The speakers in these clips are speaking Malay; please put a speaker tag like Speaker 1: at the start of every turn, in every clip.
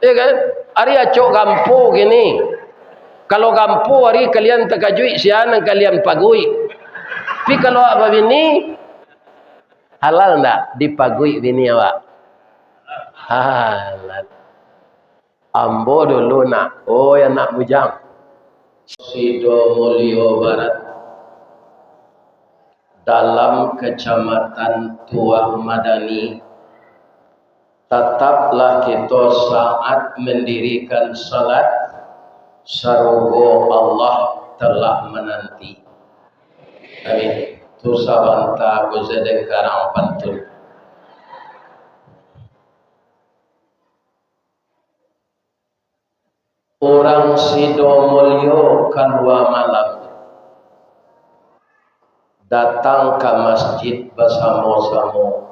Speaker 1: Ya kan? Ari acok gampo gini. Kalau gampo hari kalian takajui sianan kalian pagui. Tapi kalau apa bini halal ndak dipagui bini awak? Halal. Ambo dulu nak. Oh ya nak bujang. Sidomulyo Barat. Dalam kecamatan Tuah Madani, tetaplah kita saat mendirikan salat sarugo Allah telah menanti. Amin. Tu sabanta gozedeng karang pantun. Orang Sidomulyo kalua malam datang ke masjid bersama-sama.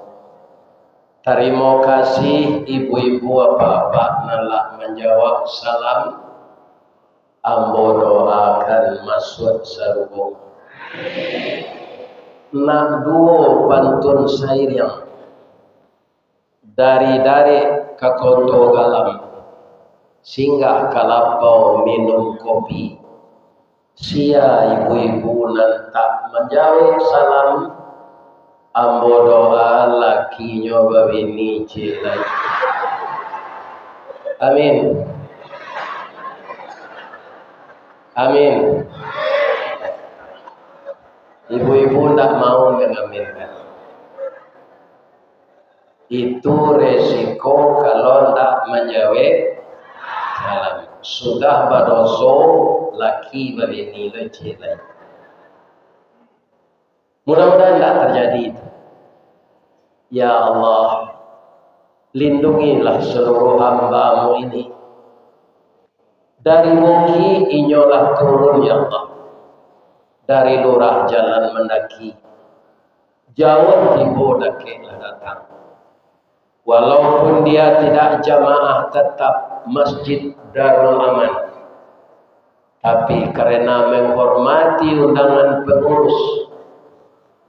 Speaker 1: Terima kasih ibu-ibu apa-apa nalak menjawab salam. Ambo doakan masuk sarubung. Nak duo pantun syair yang dari ke koto galam, singgah kalapau minum kopi. Sia ibu-ibu nantak menjawab salam. Ambo doa laki nyoba bini cilai. Amin. Amin. Ibu-ibu tidak mau mengaminkan. Itu resiko kalau tidak menjawab salam. Sudah badoso laki bini cilai. Mudah-mudahan tidak terjadi itu. Ya Allah, lindungilah seluruh hamba-Mu ini. Dari Muki inyolah turun ya Allah. Dari lurah jalan mendaki. Jauh tibo dakiklah datang. Walaupun dia tidak jamaah tetap Masjid Darul Aman. Tapi karena menghormati undangan pengurus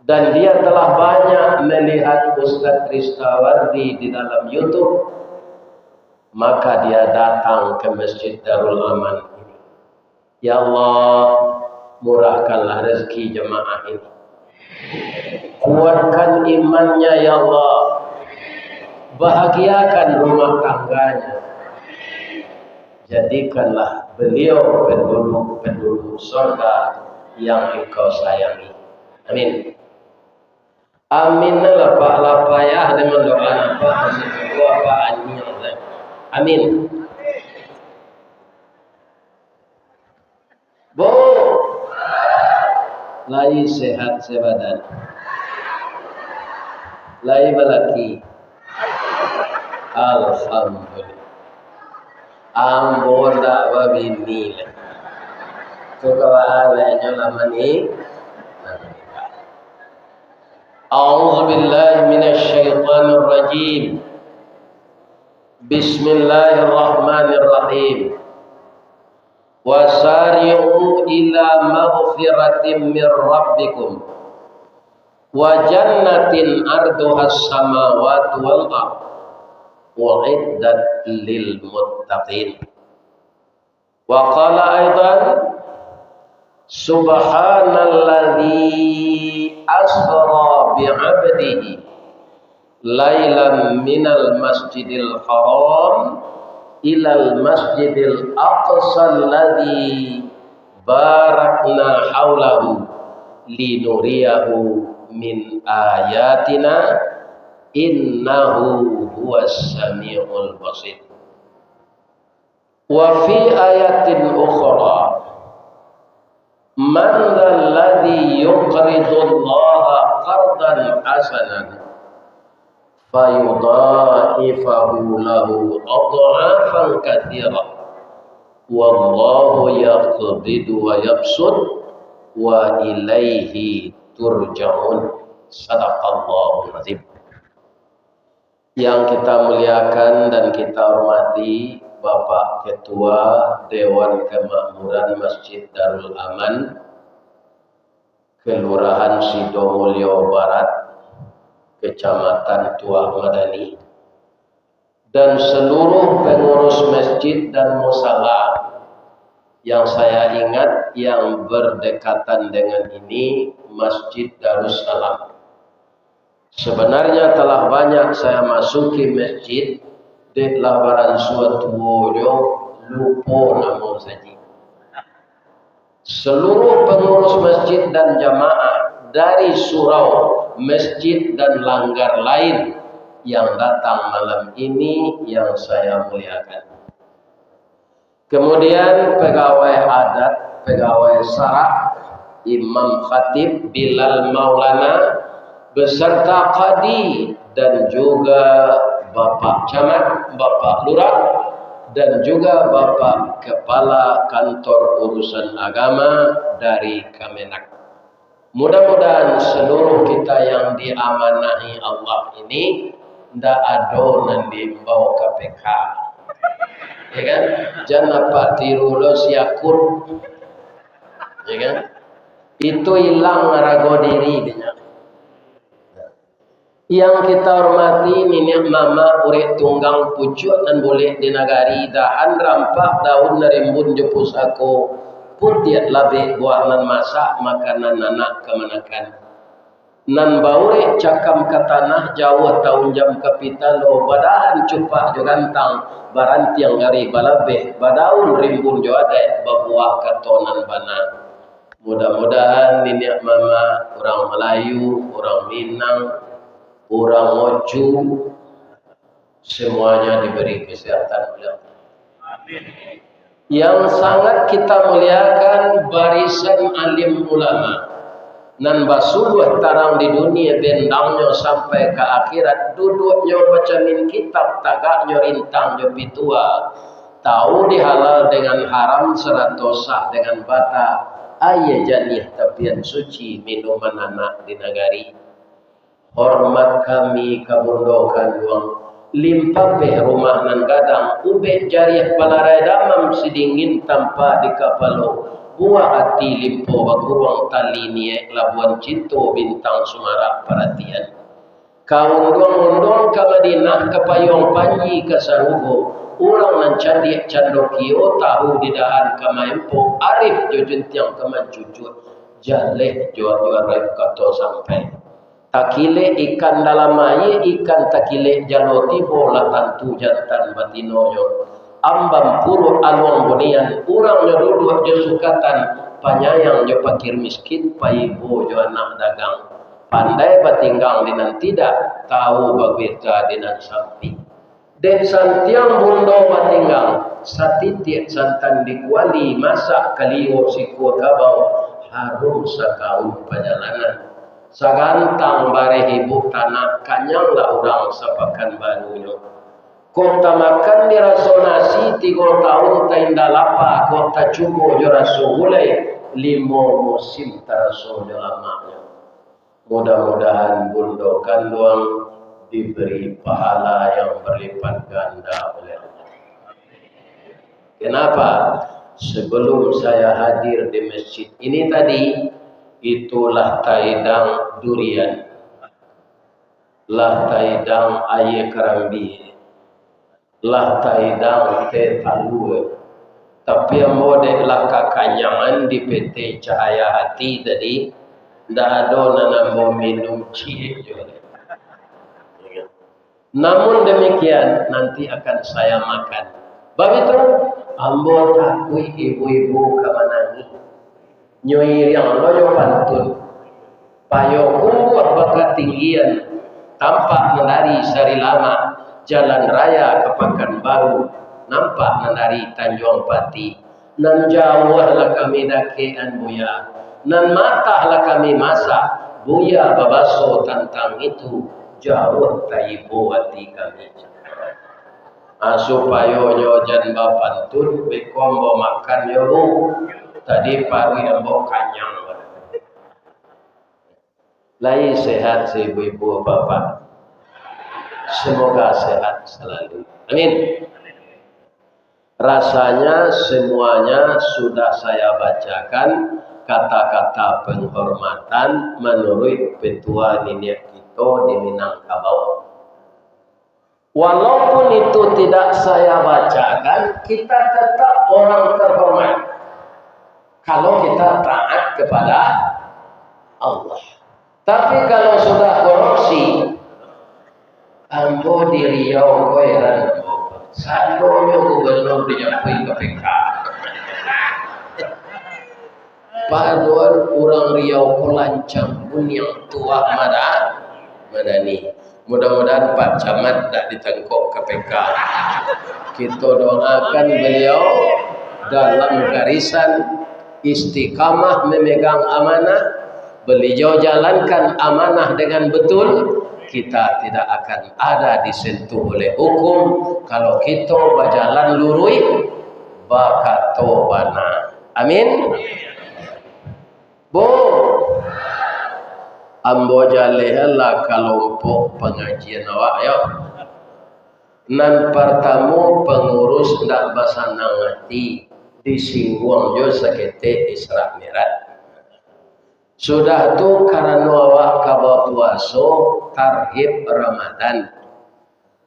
Speaker 1: dan dia telah banyak melihat Ustaz Ristawardi di dalam YouTube, maka dia datang ke Masjid Darul Aman ini. Ya Allah, murahkanlah rezeki jemaah ini. Kuatkan imannya ya Allah. Bahagiakan rumah tangganya. Jadikanlah beliau penduduk surga yang Engkau sayangi. Amin. Amin lah Pak lapayah dengan doa apa hasil apa anjing. Amin. Bo, lai sehat sebadan, lai balaki. Alhamdulillah. Ambo dak babini lah. Tukawala nyolamani. A'udzu billahi minasy syaithanir rajim. Bismillahirrahmanirrahim. Wasari'u ila maghfiratin mir rabbikum wa jannatin arduhas samawati wal ardh u'iddat lil muttaqin. Wa qala aidan subhanalladzi asra bi'abdihi lailan minal masjidil haram ilal masjidil aqsa alladzi barakna haulahu linuriyahu min ayatina innahu huwas samiul basir. Wa fi ayatin ukhra man alladhi yuqridu Allaha qardan hasanan fayudha'ifahu lahu adha'afan katsirah wallahu yaqbidu wa yabsut wa ilaihi turja'un. Sadaqallahul azim. Yang kita muliakan dan kita hormati Bapak Ketua Dewan Kemakmuran Masjid Darul Aman Kelurahan Sidomulyo Barat, Kecamatan Tuah Madani, dan seluruh pengurus masjid dan musala. Yang saya ingat yang berdekatan dengan ini Masjid Darussalam. Sebenarnya telah banyak saya masuki masjid di lawaran suatu bojo lupa namun saja. Seluruh pengurus masjid dan jamaah dari surau, masjid dan langgar lain yang datang malam ini yang saya muliakan. Kemudian pegawai adat, pegawai sarak, imam khatib, Bilal Maulana, beserta qadi dan juga Bapak Camat, Bapak Lurah, dan juga Bapak Kepala Kantor Urusan Agama dari Kemenak. Mudah-mudahan seluruh kita yang diamanahi Allah ini tidak ada nanti bawa KPK. Ya kan? Jangan Pak tiru lo siakur. Ya kan? Itu hilang rago diri dia. Yang kita hormati nenek mama urek tunggang pucuk dan boleh di nagari dahan rampak daun nerimbun jepusako putiat labe buah nan masak makanan anak kemanakan nan baure cakam ke tanah jauh tahun jam kapita lo badahan cupak jogantang baranti yang gari balabe badaun rimbun jo ada babuah katonan bana. Mudah-mudahan nenek mama orang Melayu, orang Minang, orang Oju semuanya diberi kesehatan oleh Allah. Amin. Yang sangat kita muliakan barisan alim ulama nan basubuh tarang di dunia bendangnya sampai ke akhirat duduknya bacamin kitab tagaknya rintang jo pitua tahu dihalal dengan haram seratosa dengan bata ayah janih tapian suci minuman anak di nagari. Hormat kami kabundokan duang limpapeh rumah nan gadang ube jariah palarai damam sidingin tanpa di kapalo buah hati limpo baguruang tali niek labuan cinto bintang sumara perhatian kau undong-undong ke Madinah ke payung panji ke sarugo ulang nan candik candokio tahu didahan ke maempo arif jojentiang keman cucut jaleh jual-jual rep kato sampai takile ikan dalam air, ikan takile jaloti bola tantu jantan batinoyo. Ambam puru aluang bunian, urang nyoduduk jesukatan, panyayang jo pakir miskin, paibo jo anak dagang. Pandai batinggang dinan tidak, tahu bagwita dinan sampi. Den santiang bundo batinggang, satitik santan dikuali, masak kaliwo sikua kabau, harum sakaun perjalanan. Sagantang bare ibu tanah kanyanglah orang sepakan barunya. Kota makan di rasonasi 3 tahun tainda lapa kota cubo jurasu mulai 5 musim taraso lamanya. Mudah-mudahan bundokan doang diberi pahala yang berlipat ganda oleh Allah. Kenapa? Sebelum saya hadir di masjid ini tadi itulah taidang durian, lah taidang aye kerambi, lah taidang teh talue. Tapi yang model lah kakanyangan di PT Cahaya Hati tadi, ndak ada nana mau minum cie juga. Namun demikian nanti akan saya makan. Bab itu, ambo takui ibu-ibu kamanani. Nyoi yang loyo pantun payo kumbuh bakat tinggian tampak menari sari lama jalan raya ke Pekanbaru nampak menari Tanjung Pati nan jauh lah kami dakean buya nan mata lah kami masak buya babaso tentang itu jauh taibo hati kami supaya nyojan bapantun bekombo makan yobu tadi paru yang bawa kanyang lain sehat si ibu-ibu bapak semoga sehat selalu amin. Rasanya semuanya sudah saya bacakan kata-kata penghormatan menurut petua nenek kita di Minangkabau. Walaupun itu tidak saya bacakan, kita tetap orang terhormat kalau kita taat kepada Allah. Tapi kalau sudah korupsi, ambo di Riau koiran, sandonya gubernur dinyapui KPK. Paduan orang Riau kolancang pun yang tua madani. Mudah-mudahan Pak Camat tak ditangkap KPK. Kita doakan beliau dalam garisan istiqamah memegang amanah. Beliau jalankan amanah dengan betul. Kita tidak akan ada disentuh oleh hukum kalau kita berjalan lurus bakatobana. Amin. Bu, ambo jalehalah kelompok pengajian awak yo. Nan pertama pengurus ndak basanang hati disinggung jo sakete Isra Mi'raj. Sudah tu karena awak kaba puasa tarhib Ramadan.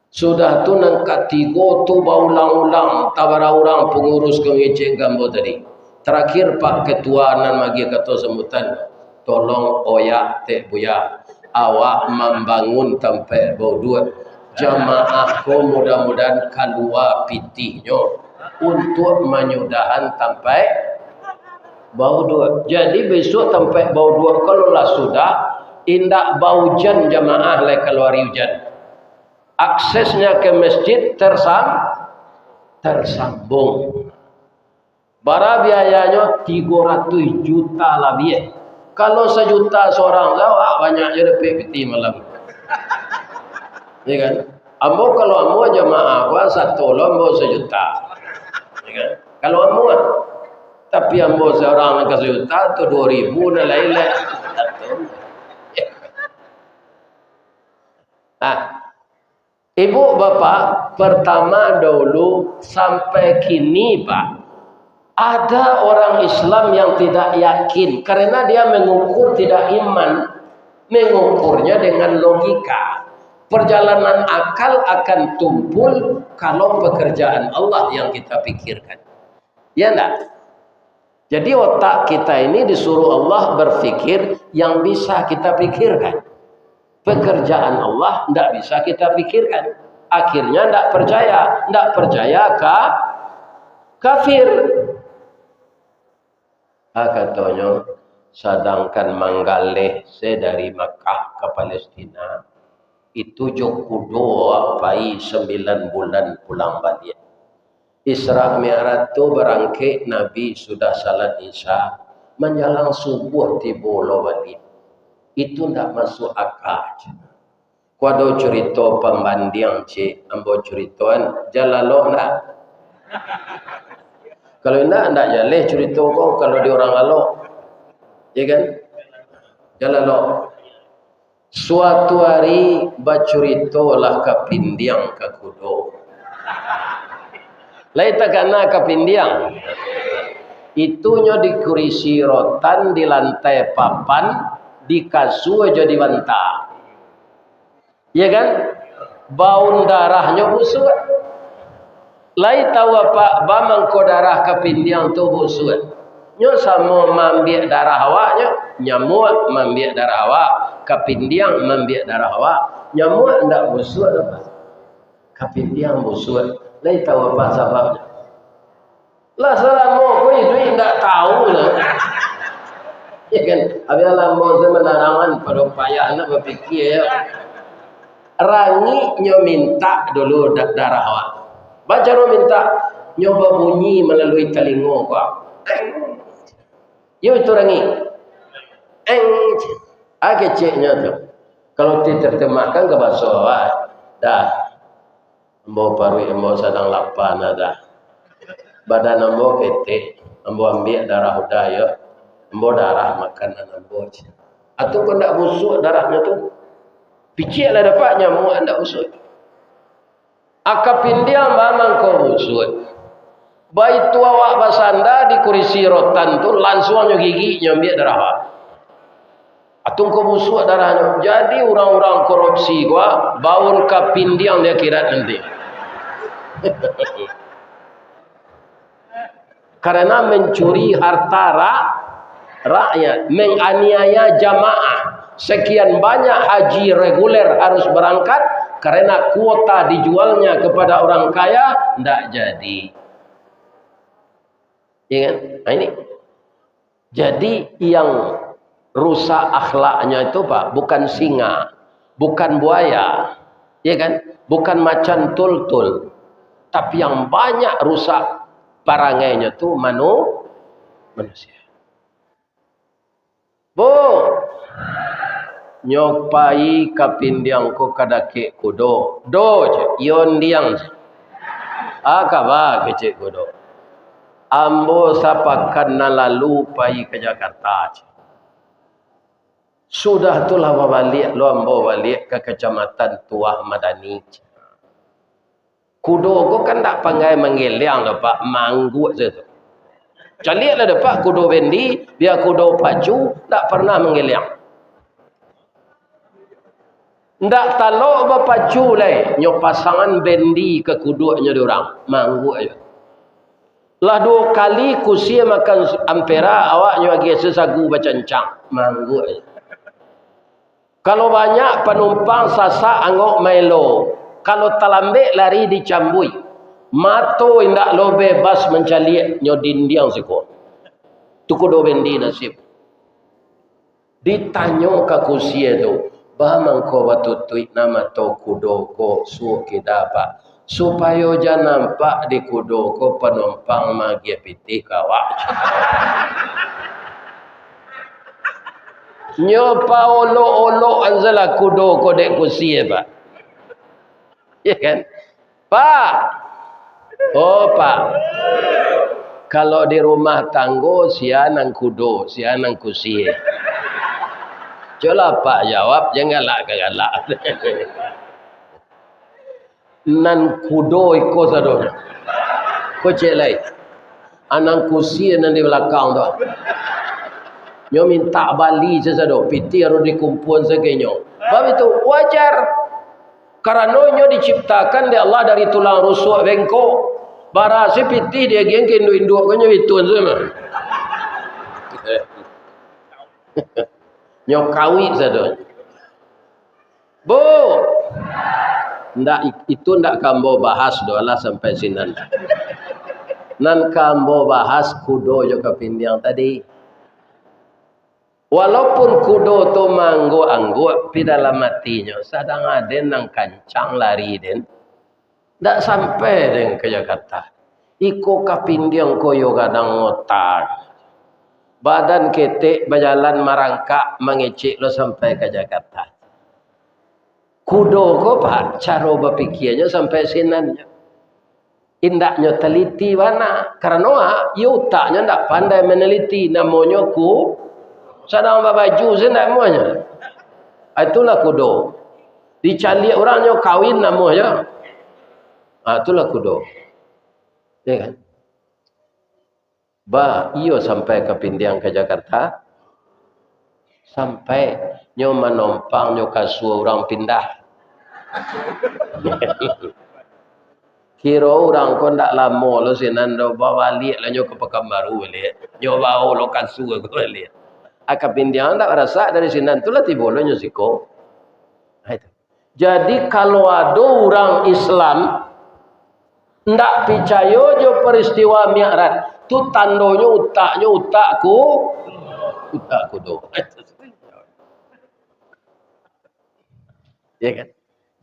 Speaker 1: Sudah tu nang katigo tu baulang-ulang tabara orang pengurus kengecek gambo tadi. Terakhir Pak Ketua nan magi kata semutan, tolong oyak teh buya awak membangun sampai bau dua jamaah ko mudah-mudahan keluar pitihnya untuk menyudahan sampai bau dua. Jadi besok sampai bau dua kalau lah sudah indak bau hujan jamaah le keluar hujan. Aksesnya ke masjid tersambung. Bara biayanya 300 juta lebih. Kalau 1 juta seorang zawak banyaknya dapat peti malam. Ya kan? Ambo kalau ambo jamaah gua 1 lombo 1 juta. Ya kan? Kalau ambo tapi ambo seorang ke 1 juta tu 2.000 dan lain-lain. Nah, ibu bapak pertama dulu sampai kini Pak. Ada orang Islam yang tidak yakin karena dia mengukur tidak iman, mengukurnya dengan logika. Perjalanan akal akan tumpul kalau pekerjaan Allah yang kita pikirkan. Ya enggak? Jadi otak kita ini disuruh Allah berpikir yang bisa kita pikirkan. Pekerjaan Allah enggak bisa kita pikirkan. Akhirnya enggak percaya kafir. Katanya sedangkan manggaleh dari Makkah ke Palestina itu jokudo apai 9 bulan pulang balik. Isra Mi'raj tu berangkat Nabi sudah salat Isya menjelang subuh tiba balik. Itu ndak masuk akal. Kuado cerita pembanding cik ambo ceritoan jalalo ndak. Kalau enggak jaleh cerita kau kalau di orang alok. Ya kan? Jalalo. Suatu hari bacuritolah kapindiang ke kudo. Lain takana kapindiang. Itunya dikurisi rotan di lantai papan, di kasur jadi bantal. Ya kan? Bau darahnya busuk. Lai tahu apa bamang ko darah kapindiang tu busuk. Nyo sama mambiak darah awaknya, nyamuk mambiak darah awak, kapindiang mambiak darah awak. Nyamuk ndak busuk apa? Kapindiang busuk. Lai tahu apa sebabnya? Lah selama ko itu ndak tahu lah. Ya kan? Apabila mau menarangan pada payahna berfikir rangi nyo minta dulu darah awak. Baca ro minta nyoba bunyi melalui telinga kau. Yo itu rangi. Keceknya tu. Kalau diterjemahkan ke bahasa awak, dah. Ambo paru ambo sedang lapar dah. Badan ambo ketek, ambo ambil darah udaya, ambo darah makanan ambo. Atau kau ndak busuk darahnya tu? Picik lah dapat nyamuk ndak busuk. Akapindiang mamang kau busuk. Baik tu awak basanda di kursi rotan tu langsung gigi nyambil darah awak. Atung ko busuk darahnya. Jadi orang-orang korupsi gua baun ka pindiang dia akhirat nanti. Karena mencuri harta rakyat, menganiaya jamaah. Sekian banyak haji reguler harus berangkat karena kuota dijualnya kepada orang kaya, tidak jadi. Ya kan? Nah ini. Jadi yang rusak akhlaknya itu Pak, bukan singa, bukan buaya, ya kan? Bukan macan tultul. Tapi yang banyak rusak parangainya itu manusia. Bu, nyopai kapindiang ko kadake kudo. Do je, ion diang je. Akaba kecik kudo. Ambo sapakan na lalu pai ke Jakarta je. Sudah tu lah balik, lo ambo balik ke kecamatan Tuah Madani. Kudo ko kan tak pandai menggeliang dah Pak, manggut je tu. Calik lah dah Pak kudo bendi, biar kudo pacu, tak pernah menggeliang. Ndak talok berpacu lah, nyo pasangan bendi ke kuduknya diorang, manggut je. Lah 2 kali kusia makan ampera, awak nyo lagi sesagu bacancang, manggut je. Kalau banyak penumpang sasak anggok Milo. Kalau talambek lari dicambui. Mato indak lo bebas mencaliak nyo dindiang siko. Tu kudo bendi nasib. Ditanyo ka kusia tu. Bamang ko batutuit nama to kudo ko su kidapa. Supaya jangan nampak di kudo ko penumpang magi piti kawak. Nyopa olok-olok anzalah kudo kodek kusia Pak. Ya kan? Pak. Oh Pak. Kalau di rumah tanggo sianang kudo, sianang kusia. Coba Pak jawab, jangan galak-galak. Nan kudo iko sadon. Ko cek lai. Anang kusia nan di belakang tu. Nyo minta bali sesado, piti harus dikumpul segenyo. Sebab itu wajar. Karena nyo diciptakan oleh Allah dari tulang rusuk bengkok. Bara si piti dia geng induk-induk ko nyo itun semua. Nyo kawi sado. Bu. Ndak itu ndak kambo bahas dolah sampai sinan. Nan kambo bahas kudo jo kapindiang tadi. Walaupun kudo tu manggo-anggo pi dalam matinya sadang aden nang kancang lari den ndak sampai den ke Jakarta. Iko kapindiang koyo gadang otak. Badan ketek berjalan marangkak mengecek lo sampai ke Jakarta. Kudo ko Pak cara berpikirnya sampai sinannya. Indaknya teliti mana karena utaknya ndak pandai meneliti namanya sedang baju sendak semuanya. Itulah kudo. Dicalik orangnya kawin namanya. Itulah kudo. Ya kan? Iyo sampai ke pindiang ke Jakarta. Sampai nyo menompang nyo kasuh orang pindah. Kira orang ko ndak lama lo sinan do bawa balik lah nyo ke Pekanbaru balik. Nyo bawa lo kasuh ko balik. Kapindiang tak rasa dari sini itulah tibolonya siko. Jadi kalau ada orang Islam ndak percaya jo peristiwa Mi'raj, tu tandanya utaknya utakku do. Ya kan?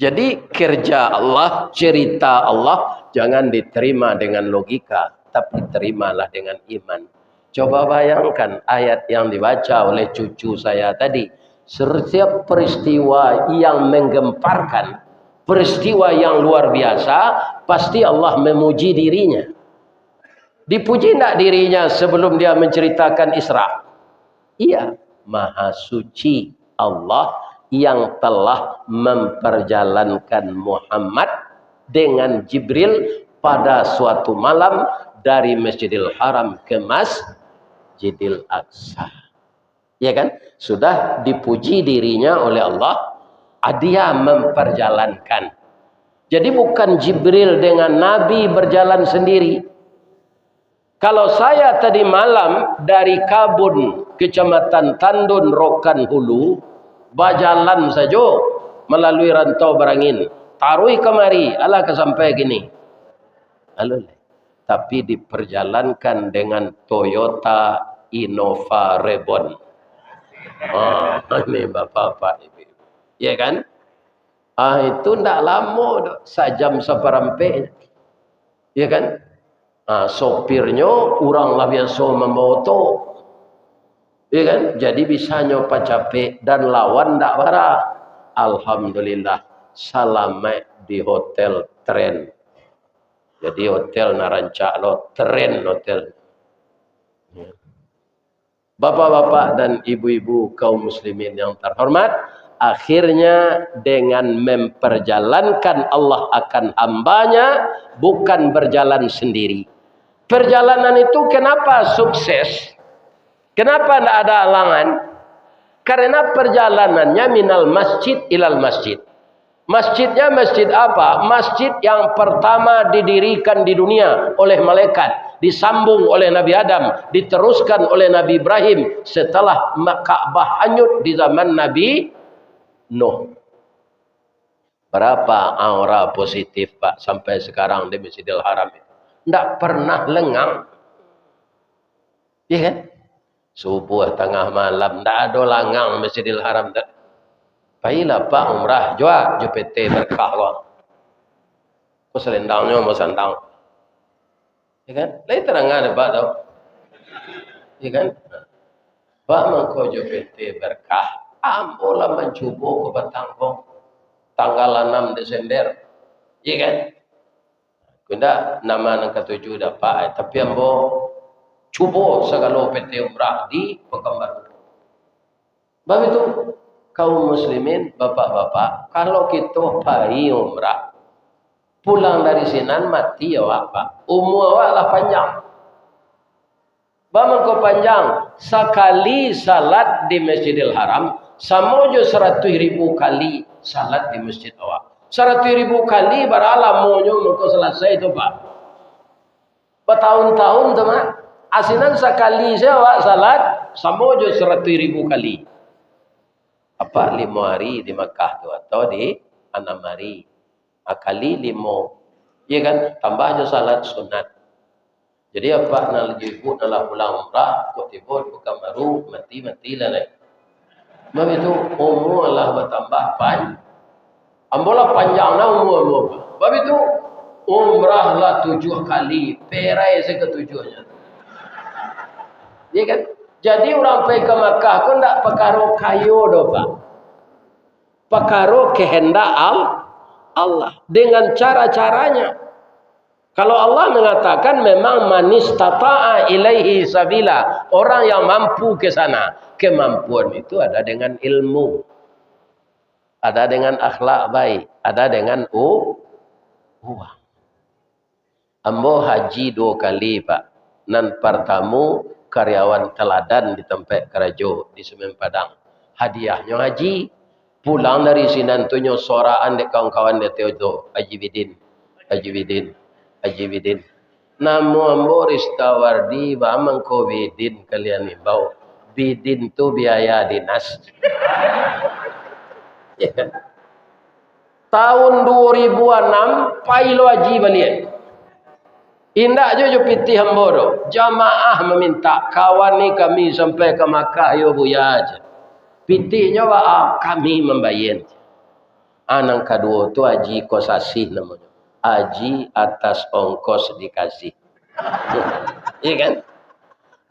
Speaker 1: Jadi kerja Allah, cerita Allah jangan diterima dengan logika, tapi terimalah dengan iman. Coba bayangkan ayat yang dibaca oleh cucu saya tadi. Setiap peristiwa yang menggemparkan, peristiwa yang luar biasa, pasti Allah memuji dirinya. Dipuji tidak dirinya sebelum dia menceritakan Isra? Iya, Maha Suci Allah yang telah memperjalankan Muhammad dengan Jibril pada suatu malam dari Masjidil Haram ke Masjidil Aqsa. Ya kan? Sudah dipuji dirinya oleh Allah, dia memperjalankan. Jadi bukan Jibril dengan Nabi berjalan sendiri. Kalau saya tadi malam dari Kabun, Kecamatan Tandun, Rokan Hulu, berjalan saja melalui rantau berangin, tarui kemari, alah kesampai gini. Alulai. Tapi diperjalankan dengan Toyota Innova Reborn. Ini bapak-bapak, ibu. Ya kan? Itu tidak lama, sejam seperempat. Ya kan? Sopirnya orang lah biasa memoto. Ya kan? Jadi bisanya capek dan lawan tak marah. Alhamdulillah selamat di hotel tren. Jadi hotel narancak lo tren hotel. Bapak-bapak dan ibu-ibu kaum muslimin yang terhormat, akhirnya dengan memperjalankan Allah akan hambanya, bukan berjalan sendiri. Perjalanan itu kenapa sukses? Kenapa tidak ada halangan? Karena perjalanannya minal masjid ilal masjid. Masjidnya masjid apa? Masjid yang pertama didirikan di dunia oleh malaikat, disambung oleh Nabi Adam, diteruskan oleh Nabi Ibrahim setelah Ka'bah hanyut di zaman Nabi Nuh. Berapa aura positif Pak sampai sekarang di Masjidil Haram itu? Tidak pernah lengang. Iya kan? Subuh tengah malam tidak ada langang Masjidil Haram. Baiklah Pak umrah jua JPT berkah kau. Kau selendangnya mau sandang. Ya kan? Lain terangan Pak tau. Ya kan? Pak mengkau JPT berkah. Ambolah mencuba ke Batangkong. Tanggal 6 Desember. Ya kan? Kena nama yang ketujuh dapat. Tapi ambo cuba segala PT umrah di Pekanbaru. Sebab itu kaum muslimin, bapak-bapak, kalau kita pergi umrah, pulang dari sinan mati ya Pak. Umur awak lah panjang. Bagaimana kau panjang? Sekali salat di Masjidil Haram, sama je 100.000 kali salat di masjid awak. 100.000 kali beralam monyo kau selesai itu Pak. Bertahun-tahun teman. Asinan sekali saya awak salat, sama je 100.000 kali. Apa 5 hari di Makkah tu atau di 6 hari. Kali 5. Ya kan? Tambah aja salat sunat. Jadi apa nak ibu nak pulang umrah, kau tiba bukan baru mati lah ni. Sebab itu umur Allah bertambah panjang. Ambola panjang lah umur. Sebab itu umrah lah 7 kali, perai saya ketujuhnya. Ya kan? Jadi orang pergi ke Makkah kau tak perkara kayu doh Pak. Perkara kehendak Allah dengan cara-caranya. Kalau Allah mengatakan memang manis tata'a ilaihi sabila, orang yang mampu ke sana. Kemampuan itu ada dengan ilmu, ada dengan akhlak baik, ada dengan uang. Ambo haji 2 kali Pak. Nan pertama karyawan teladan di tempat kerja di Semen Padang. Hadiahnya haji. Pulang dari sini nantunya soraan dek kawan-kawan dia Teodo, Haji Bidin. Namu ambo Ristawardi bamang ko Bidin kalian ni bau. Bidin tu biaya dinas. Yeah. Tahun 2006 pailo haji balik. Indak je piti ambo do. Jamaah meminta kawan ni kami sampai ke Makkah yo buya aja. Pitinya kami membayar. Anang kedua tu haji kosasih namanya. Haji atas ongkos dikasih. Iya kan?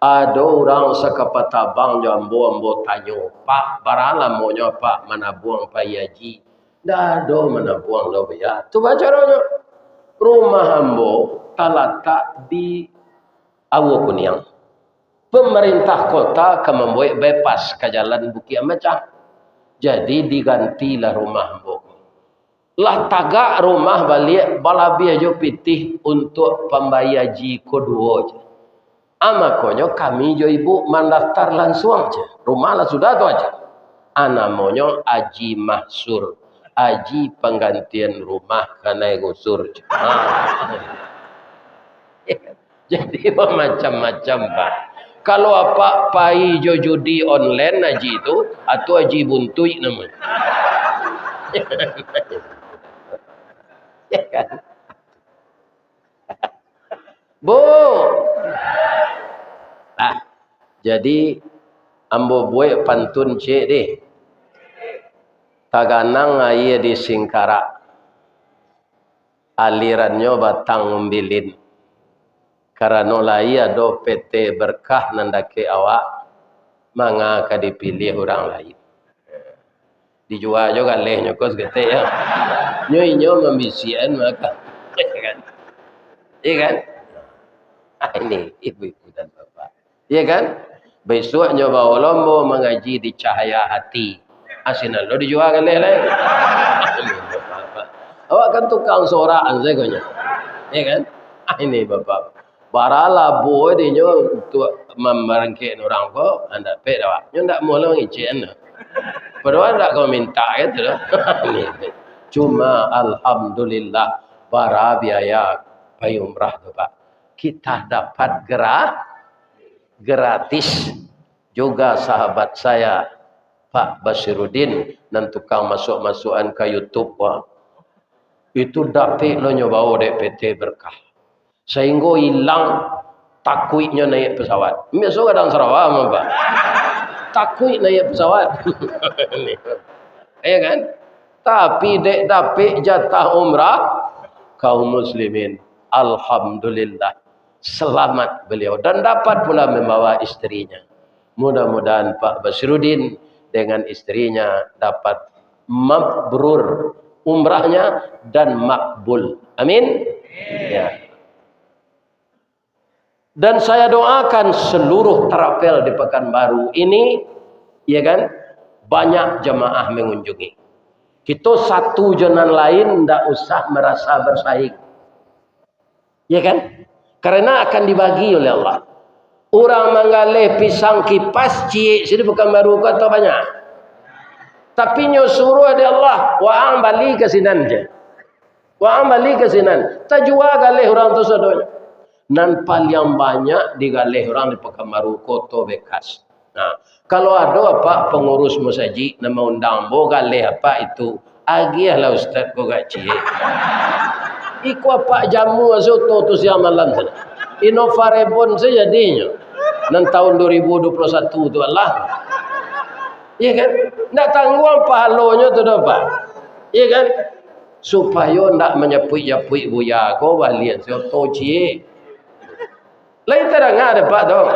Speaker 1: Ada orang sekepatabang jambo tanya, Pak, baralam maunya Pak mana buang Pak Haji. Dah ada mana buang lo ya. Tu caranya. Rumah ambo terletak di Awu Kuniang. Pemerintah kota akan membuat bypass ke jalan Bukit Amacah. Jadi digantilah rumah ambo. Lah tagak rumah balik balabih jo pitih untuk pembayar haji kedua je. Amakonyo kami jo ibu mendaftar langsung aja. Rumah lah sudah tu aja. Anamonyo Aji Mahsur. Aji penggantian rumah karena gusur. Jadi macam-macam Pak. Kalau apa pai jo judi online aji itu atau aji buntui namanya. Ya kan? Bu. Jadi ambo buat pantun cik deh. Taganang air di Singkarak. Alirannya batang membilin. Karena lai ada PT berkah nandake awak. Manga dipilih orang lain. Dijual juga lehnya kos gede ya. Nyo membisian maka. Iya kan? Ini ibu-ibu dan bapak. Iya kan? Besok nyoba lombo mengaji di cahaya hati. Asinan lo dijual kan leh. Awak kan tukang soraan saya konya. Iya kan? Ini bapak. Barala boy dia nyo untuk memberangkit orang ko anda pek dah. Nyo ndak mau lah ngicen. Padahal ndak kau minta gitu loh. Cuma alhamdulillah para biaya umrah tu Pak. Kita dapat gratis. Juga sahabat saya Pak Basiruddin dan tukang masuk-masukan ke YouTube wah. Itu dapat lo nyoba dek PT berkah. Sehingga hilang takuitnya naik pesawat. Besok kadang Sarawak mah Pak. Takuit naik pesawat. Ya kan? Tapi dek dapat jatah umrah kaum muslimin. Alhamdulillah. Selamat beliau. Dan dapat pula membawa istrinya. Mudah-mudahan Pak Basiruddin dengan istrinya dapat mabrur umrahnya dan makbul. Amin. Ya. Dan saya doakan seluruh terapel di Pekanbaru ini, ya kan, banyak jemaah mengunjungi. Kita satu jalan lain tidak usah merasa bersaing. Ya kan? Karena akan dibagi oleh Allah. Orang menggalih pisang kipas cik sini Pekanbaru kata banyak. Tapi nyo suruh ada Allah, waang balik ke sinan je. Waang balik ke sinan. Tak jual galih orang tu sadonya. Dan paling banyak digalih orang di Pekanbaru kota bekas. Nah, kalau ada apa pengurus masjid nama undang bo galih apa itu, agiahlah ustaz ko gaji. Iku apa jamu soto tu siang malam sana. Inovarebon saja jadinya. Dan tahun 2021 tu Allah. Iya kan? Nak tanggung pahalonya tu dapat. Iya kan? Supaya nak menyepui-nyepui buya ko balian soto cie. Lain terang ada Pak dong.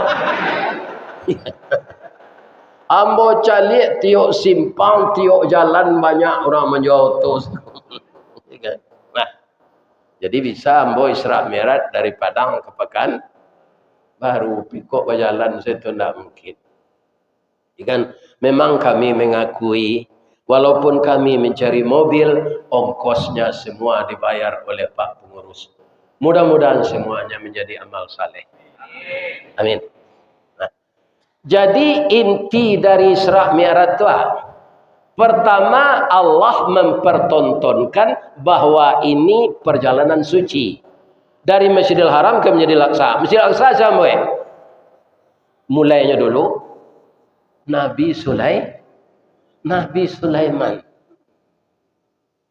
Speaker 1: Ambo calik tiok simpang, tiok jalan banyak orang menjual tos. Nah, jadi bisa ambo Isra Mi'raj dari Padang ke Pekan baru pikok berjalan situ tidak mungkin. Kan memang kami mengakui walaupun kami mencari mobil, ongkosnya semua dibayar oleh Pak Pengurus. Mudah-mudahan semuanya menjadi amal saleh. Amin. Nah, jadi inti dari Isra Mi'raj itu pertama Allah mempertontonkan bahwa ini perjalanan suci dari Masjidil Haram ke Masjidil Aqsa. Masjidil Aqsa sampai mulainya dulu Nabi Sulaiman.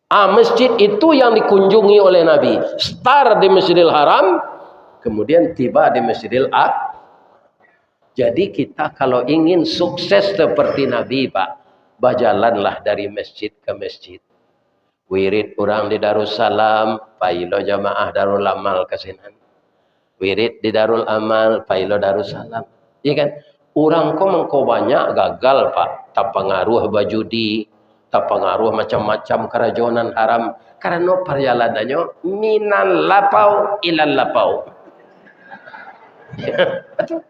Speaker 1: Masjid itu yang dikunjungi oleh Nabi. Start di Masjidil Haram, kemudian tiba di Masjidil Aqsa. Jadi kita kalau ingin sukses seperti Nabi Pak, berjalanlah dari masjid ke masjid. Wirid orang di Darussalam, pailo jamaah Darul Amal ke sinan. Wirid di Darul Amal, pailo Darussalam. Iya kan? Orang kok mengko banyak gagal Pak, tak pengaruh bajudi, tak pengaruh macam-macam kerajonan haram karena perjalanannya minal lapau ilal lapau. Betul.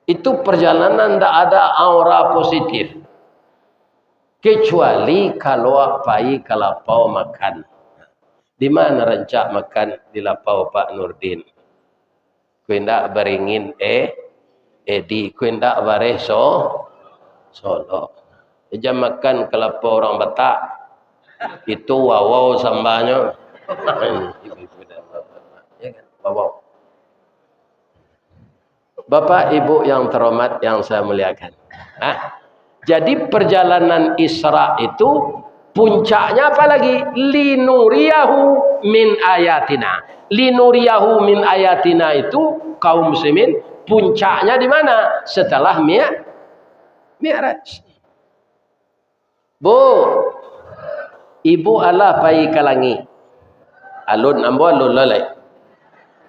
Speaker 1: Itu perjalanan tidak ada aura positif. Kecuali kalau pai ke lapau makan. Di mana rancak makan di lapau Pak Nurdin? Kuindak beringin edi kuindak bareso solo. Jam makan kelapa orang Batak itu wow sambanya. Wow. Bapak Ibu yang terhormat yang saya muliakan. Jadi perjalanan Isra itu puncaknya apa lagi? Linuriyahu min ayatina. Linuriyahu min ayatina itu kaum muslimin puncaknya di mana? Setelah Mi'raj. Bu, ibu Allah pai kalangi. Alun ambo alun lalai.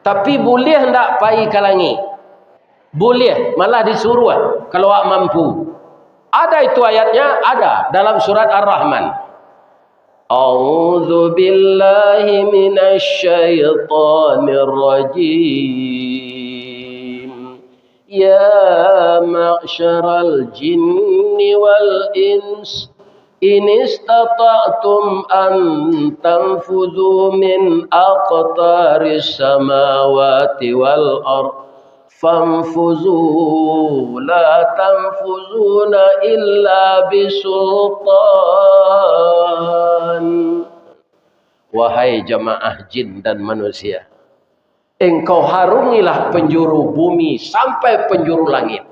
Speaker 1: Tapi boleh hendak pai kalangi? Boleh, malah disuruh kalau awak mampu. Ada itu ayatnya, ada dalam surat Ar-Rahman. A'udzu billahi minasy syaithanir rajim. Ya ma'syaral jinni wal ins in istata'tum an tanfudhu min aqtaris samawati wal ardh fanfuzu la tanfuzuna illa bisultan. Wahai jamaah jin dan manusia, engkau harungilah penjuru bumi sampai penjuru langit.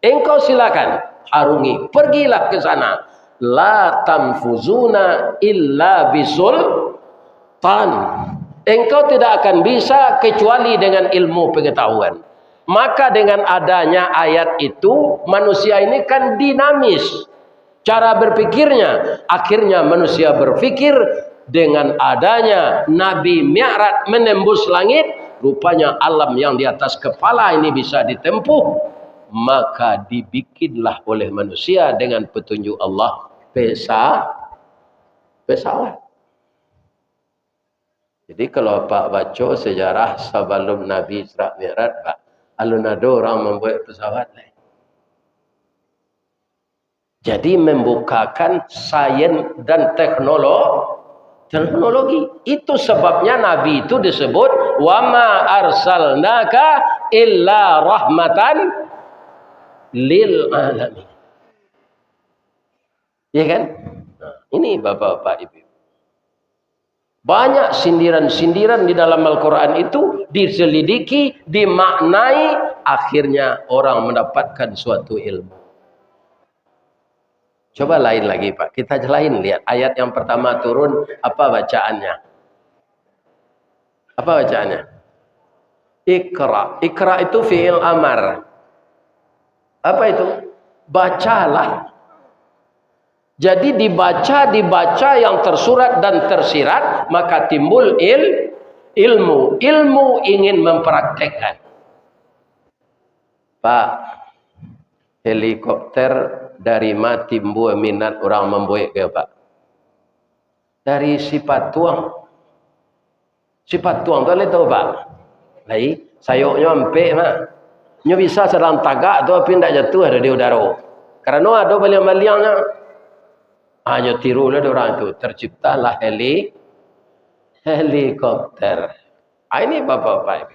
Speaker 1: Engkau silakan harungi, pergilah ke sana. La tanfuzuna illa bisultan. Engkau tidak akan bisa kecuali dengan ilmu pengetahuan. Maka dengan adanya ayat itu, manusia ini kan dinamis cara berpikirnya. Akhirnya manusia berpikir dengan adanya Nabi Mi'raj menembus langit, rupanya alam yang di atas kepala ini bisa ditempuh. Maka dibikinlah oleh manusia dengan petunjuk Allah pesawat. Jadi kalau Pak baca sejarah sebelum Nabi Isra Mi'raj, Pak, alun ada orang membuat pesawat lain. Jadi membukakan sains dan teknologi. Itu sebabnya Nabi itu disebut wa ma arsalnaka illa rahmatan lil alamin. Ya kan? Nah, ini Bapak-bapak Ibu. Banyak sindiran-sindiran di dalam Al-Quran itu diselidiki, dimaknai, akhirnya orang mendapatkan suatu ilmu. Coba lain lagi Pak, kita lain lihat ayat yang pertama turun, apa bacaannya? Apa bacaannya? Iqra. Iqra itu fi'il amar. Apa itu? Bacalah. Jadi dibaca yang tersurat dan tersirat, maka timbul ilmu. Ilmu ingin mempraktekkan. Pak, helikopter dari mana timbul minat orang membuat ke Pak? Dari sifat tuang. Sifat tuang tu tahu Pak? Lai, sayuknya empek mah. Nyo bisa sedang tagak tu tapi tidak jatuh ada di udara. Karena ada baliang-baliangnya. Hanya tirulah orang itu, terciptalah helikopter. Ini Bapak-bapak.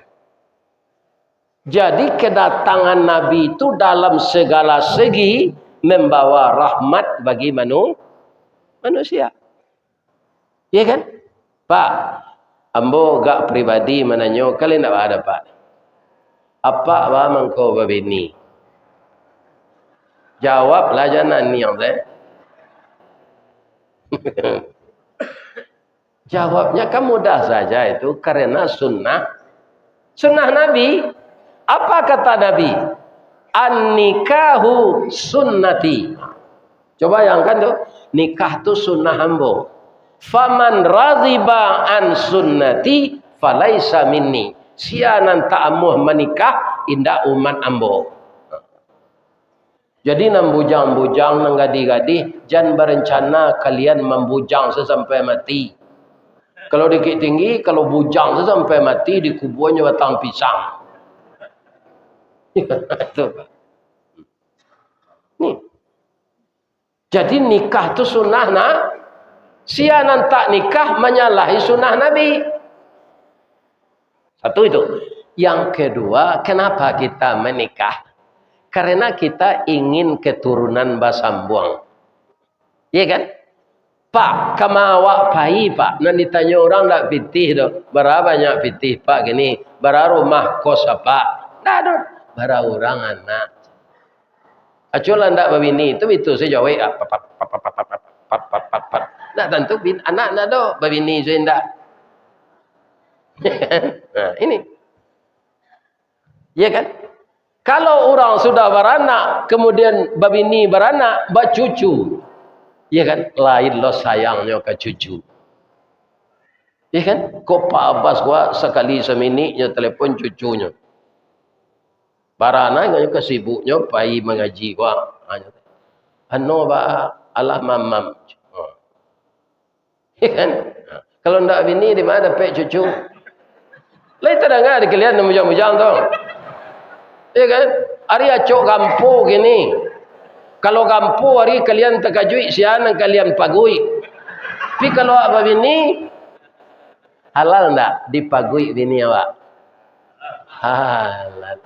Speaker 1: Jadi kedatangan Nabi itu dalam segala segi membawa rahmat bagi manusia. Ya kan? Pak, ambo gak pribadi menanyo, kalian tidak ada Pak. Apa mangko babini? Jawablah jangan ni yang saya. Jawabnya kan mudah saja itu karena sunnah Nabi. Apa kata Nabi? An-nikahu sunnati. Coba bayangkan tuh, nikah itu sunnah ambo. Faman radhiba an sunnati falaisa minni. Sianan ta'amuh menikah indah umat ambo. Jadi nang bujang-bujang, nang gadi-gadi, jangan berencana kalian membujang sesampai mati. Kalau dikit tinggi, kalau bujang sesampai mati, dikuburnya batang pisang. Nih. Jadi nikah itu sunnah sianan tak nikah menyalahi sunnah Nabi. Satu itu. Yang kedua, kenapa kita menikah? Karena kita ingin keturunan basambung. Iya kan? Pak, kamawak pai pak. Nanti ditanya orang tak pitih tu. Berapa banyak pitih pak gini? Berapa rumah kos apa? Tak ada. Berapa orang anak? Aculah ndak babini itu saya jawab nak tentu anak nak do babini saya ndak. Nah, ini. Ya kan? Kalau orang sudah beranak, kemudian babini beranak, bercucu. Ya kan? Lain lo sayangnya ke cucu. Ya kan? Kok Pak Abbas gua sekali seminiknya telepon cucunya. Barana nganya kesibuknya pai mengaji gua. Ano ba ala mamam. Ya kan? Kalau ndak bini di mana pe cucu? Lai tak dengar di kalian mujang-mujang tu. Ya kan? Ari acok gampo gini. Kalau gampo hari kalian terkajui siapa kalian pagui. Tapi kalau apa bini halal ndak dipagui bini awak? Halal.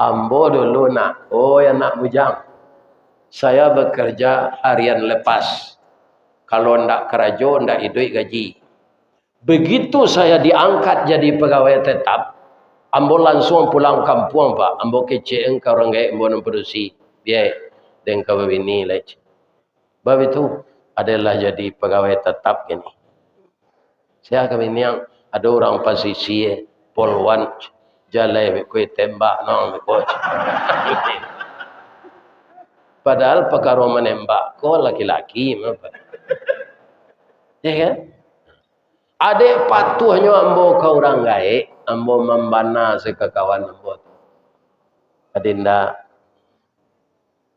Speaker 1: Ambo dulu nak. Oh ya nak mujang. Saya bekerja harian lepas. Kalau ndak kerajo ndak hidup gaji. Begitu saya diangkat jadi pegawai tetap, ambo langsung pulang kampung pak. Ambo kece engkau orang gaya ambo memproduksi biaya dan kau ini lagi. Bab itu adalah jadi pegawai tetap gini. Saya kami yang ada orang posisi polwan jalan kue tembak nong coach. Padahal perkara menembak kau laki-laki apa? Ya kan? Adik patuhnya ambo ke orang gaik, ambo membana sekekawan ambo. Adinda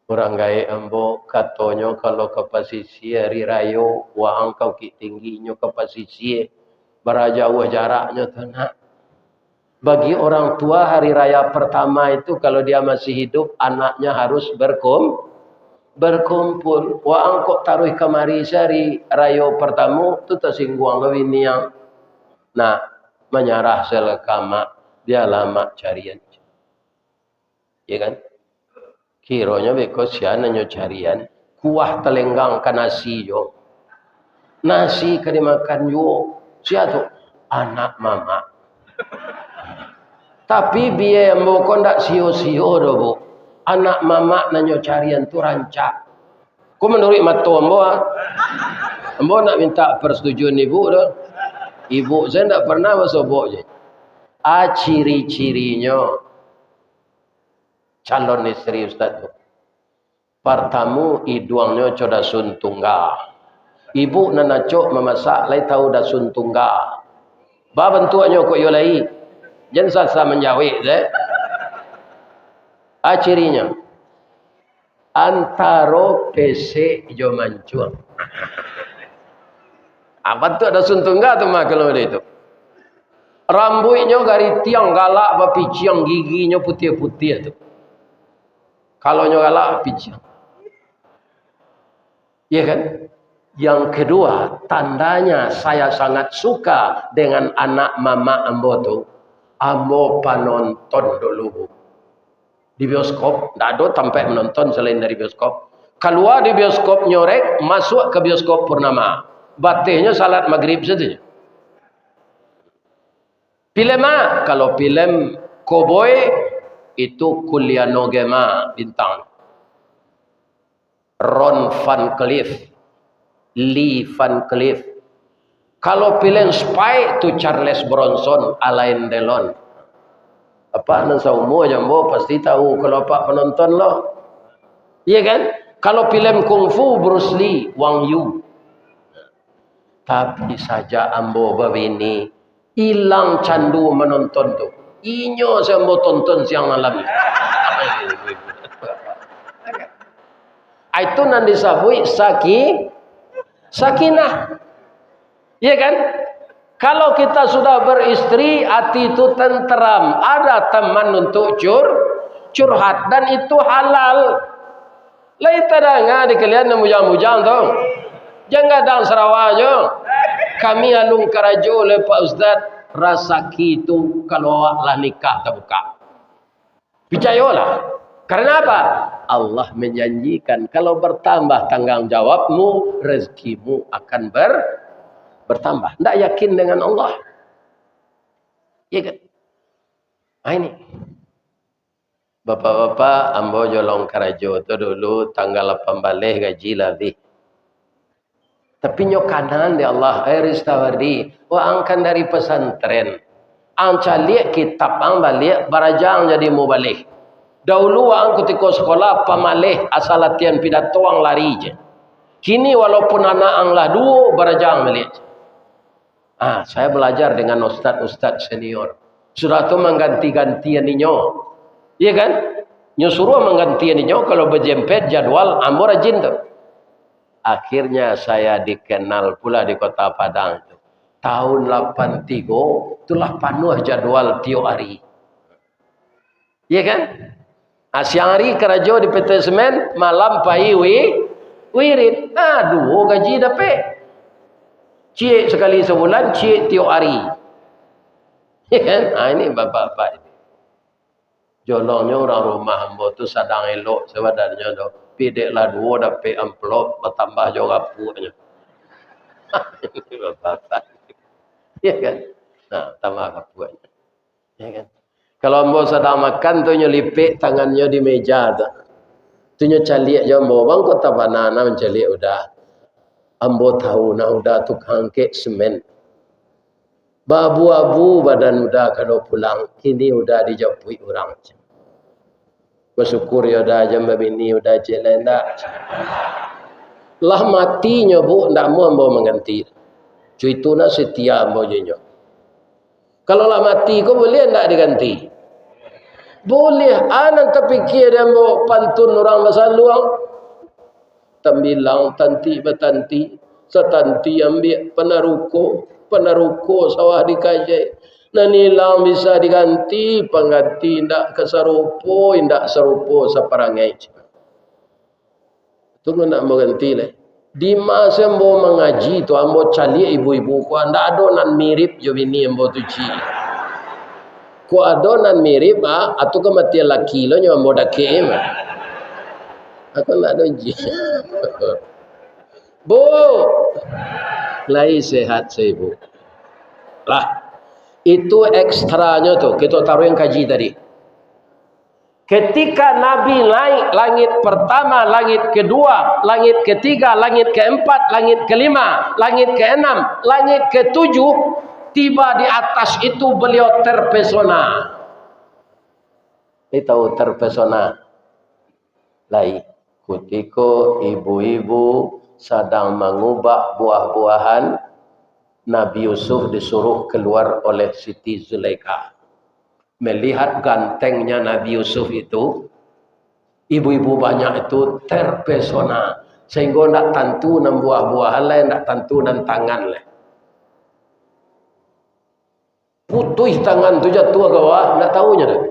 Speaker 1: orang gaik ambo katanya kalau ke posisi hari rayo wa angkau ki tingginya ke posisi berjauh jaraknya tu nak. Bagi orang tua hari raya pertama itu kalau dia masih hidup anaknya harus berkumpul. Wa angkau taruh kemari sehari rayo pertama tu tersinggung lebih yang nah menyarah selekama dia lama carian. Ya kan? Kiranya beko siananya carian kuah telenggang ke nasi yo. Nasi ke dimakan yo. Sia tu anak mama. Tapi biaya mbok ndak sio-sio do bu. Anak mama nanyo carian tu rancak. Ku menurut mato ambo. Ambo nak minta persetujuan ibu do. Ibu saya ndak pernah masobok je. Ciri-cirinya calon istri Ustaz tu. Pertama iduangnya coda sun tunggal. Ibu nanacok memasak lai tahu dah sun tunggal. Ba bentuknya kok yo lai. Jangan sasa menjawab je. Cirinya antara pesek jo mancung. Apa tu ada sun tunggal tu mah kalau dia itu. Rambutnya dari tiang galak bapiciang giginya putih-putih tu. Kalau galak piciang. Ya kan? Yang kedua, tandanya saya sangat suka dengan anak mama ambo tu. Ambo penonton dulu. Di bioskop, tak ada tempat menonton selain dari bioskop. Keluar di bioskop nyorek, masuk ke bioskop purnama. Batihnya salat maghrib saja. Film apa? Kalau film cowboy, itu Kuliano Gema bintang. Ron Van Cleef, Lee Van Cleef. Kalau film spy itu Charles Bronson, Alain Delon. Apa nan saumu jambo pasti tahu kalau apa penonton lo. Iya kan? Kalau film kungfu Bruce Lee, Wang Yu. Tapi saja ambo babini hilang candu menonton tu. Inyo saya mau tonton siang malam. Itu nan disebut sakinah. Iya kan? Kalau kita sudah beristri, hati itu tenteram. Ada teman untuk curhat dan itu halal. Lai tadanga di kalian mujang-mujang tu. Jangan dang Sarawak je. Kami alung karajo le Pak Ustaz. rezeki itu kalau awaklah nikah terbuka. Percayalah. Karena apa? Allah menjanjikan kalau bertambah tanggungjawabmu, rezekimu akan bertambah. Tidak yakin dengan Allah. Ya kan? Nah, ini. Bapak-bapak, ambo jolong karajo tu dulu tanggal 18 gaji lebih. Tapi nyokanan di Allah, Ristawardi, angkan dari pesantren. Ang calik kitab ang balik, barajang jadi mau balik. Dahulu ang ketika sekolah pamalih asal latihan pidato ang lari je. Kini walaupun anak ang lah dua, barajang balik. Saya belajar dengan ustaz-ustaz senior. Sudah tu mengganti-gantian ninyo. Iya kan? Nyuruh menggantian ninyo kalau berjempet jadwal ambo rajin tu. Akhirnya saya dikenal pula di Kota Padang. Tahun 83 itulah panuh jadwal tiap hari. Iya kan? Siang hari kerajo di PT Semen, malam pai wirid. Dua gaji dapat. Cik sekali sebulan, cik tiap hari. Iya kan? Ini bapak-bapak ini. Jolongnya orang rumah hamba tu sadang elok sebenarnya tu. Pideklah dua dapat amplop bertambah juga punya. Ini bapak-bapak. Ya kan? Nah, tambah kapuannya. Ya kan? Kalau ambo sedang makan tu nyelipik tangannya di meja tu. Tu nyecalik je ambo bang kota banana mencalik udah. Ambo tahu nak udah tukang kek semen. Babu-abu badan udah kalau pulang. Kini udah dijapui orang. Bersyukur ya udah jam begini udah jalan dah. Lah matinya bu, ndak mau ambo mengganti. Itu nak setia ambo jenyo. Kalau lah mati kau boleh ndak diganti? Boleh. Anak terfikir ambo pantun orang masa luang. Tembilang tanti bertanti, setanti ambil penaruko sawah dikajai. Nanilang bisa diganti, pengganti ndak keserupo, ndak serupo seperangai. Tunggu nak mengganti le. Di masa ambo mengaji tu ambo cali ibu-ibu ku ndak adonan mirip jo bini ambo tu ci. Ku adonan mirip atau kematian laki lo nyo ambo dak kem. Aku nak doji. Bu. Lai sehat saya bu. Lah. Itu ekstranya tu. Kita taruh yang kaji tadi. Ketika Nabi naik langit pertama, langit kedua, langit ketiga, langit keempat, langit kelima, langit keenam, langit ketujuh, tiba di atas itu beliau terpesona. Ini tahu terpesona. Lai, ketika ibu-ibu sedang mengubah buah-buahan, Nabi Yusuf disuruh keluar oleh Siti Zulaikha. Melihat gantengnya Nabi Yusuf itu, ibu-ibu banyak itu terpesona. Sehingga tidak tentu dan buah-buahan lain, tidak tentu dan tangan lain. Putus tangan itu jatuh ke bawah, tidak tahunya.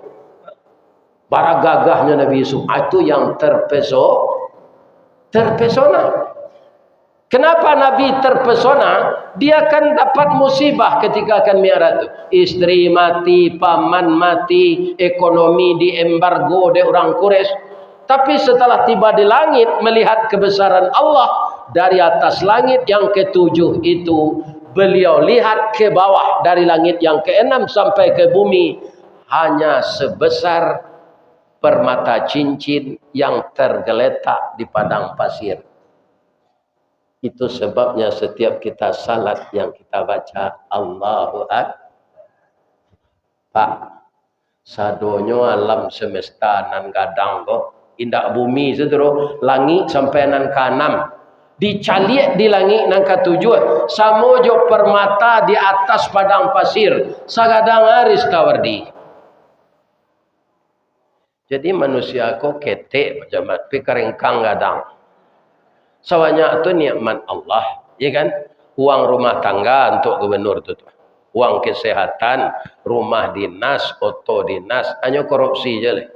Speaker 1: Para gagahnya Nabi Yusuf, itu yang terpesona. Kenapa Nabi terpesona? Dia akan dapat musibah ketika akan mi'raj itu. Istri mati, paman mati, ekonomi diembargo oleh orang Quraisy. Tapi setelah tiba di langit, melihat kebesaran Allah dari atas langit yang ketujuh itu, beliau lihat ke bawah dari langit yang keenam sampai ke bumi hanya sebesar permata cincin yang tergeletak di padang pasir. Itu sebabnya setiap kita salat yang kita baca Allahu Akbar. Pak, sadonyo alam semesta nan gadang kok indak bumi sedero langit sampai nan kanam. Dicaliak di langit nan katujuh samojo permata di atas padang pasir sagadang aris tawardi. Jadi manusia kok ketek macam pikarengkang gadang. Sawanya itu nikmat Allah, ya kan? Uang rumah tangga untuk gubernur itu. Uang kesehatan, rumah dinas, oto dinas, hanya korupsi je le.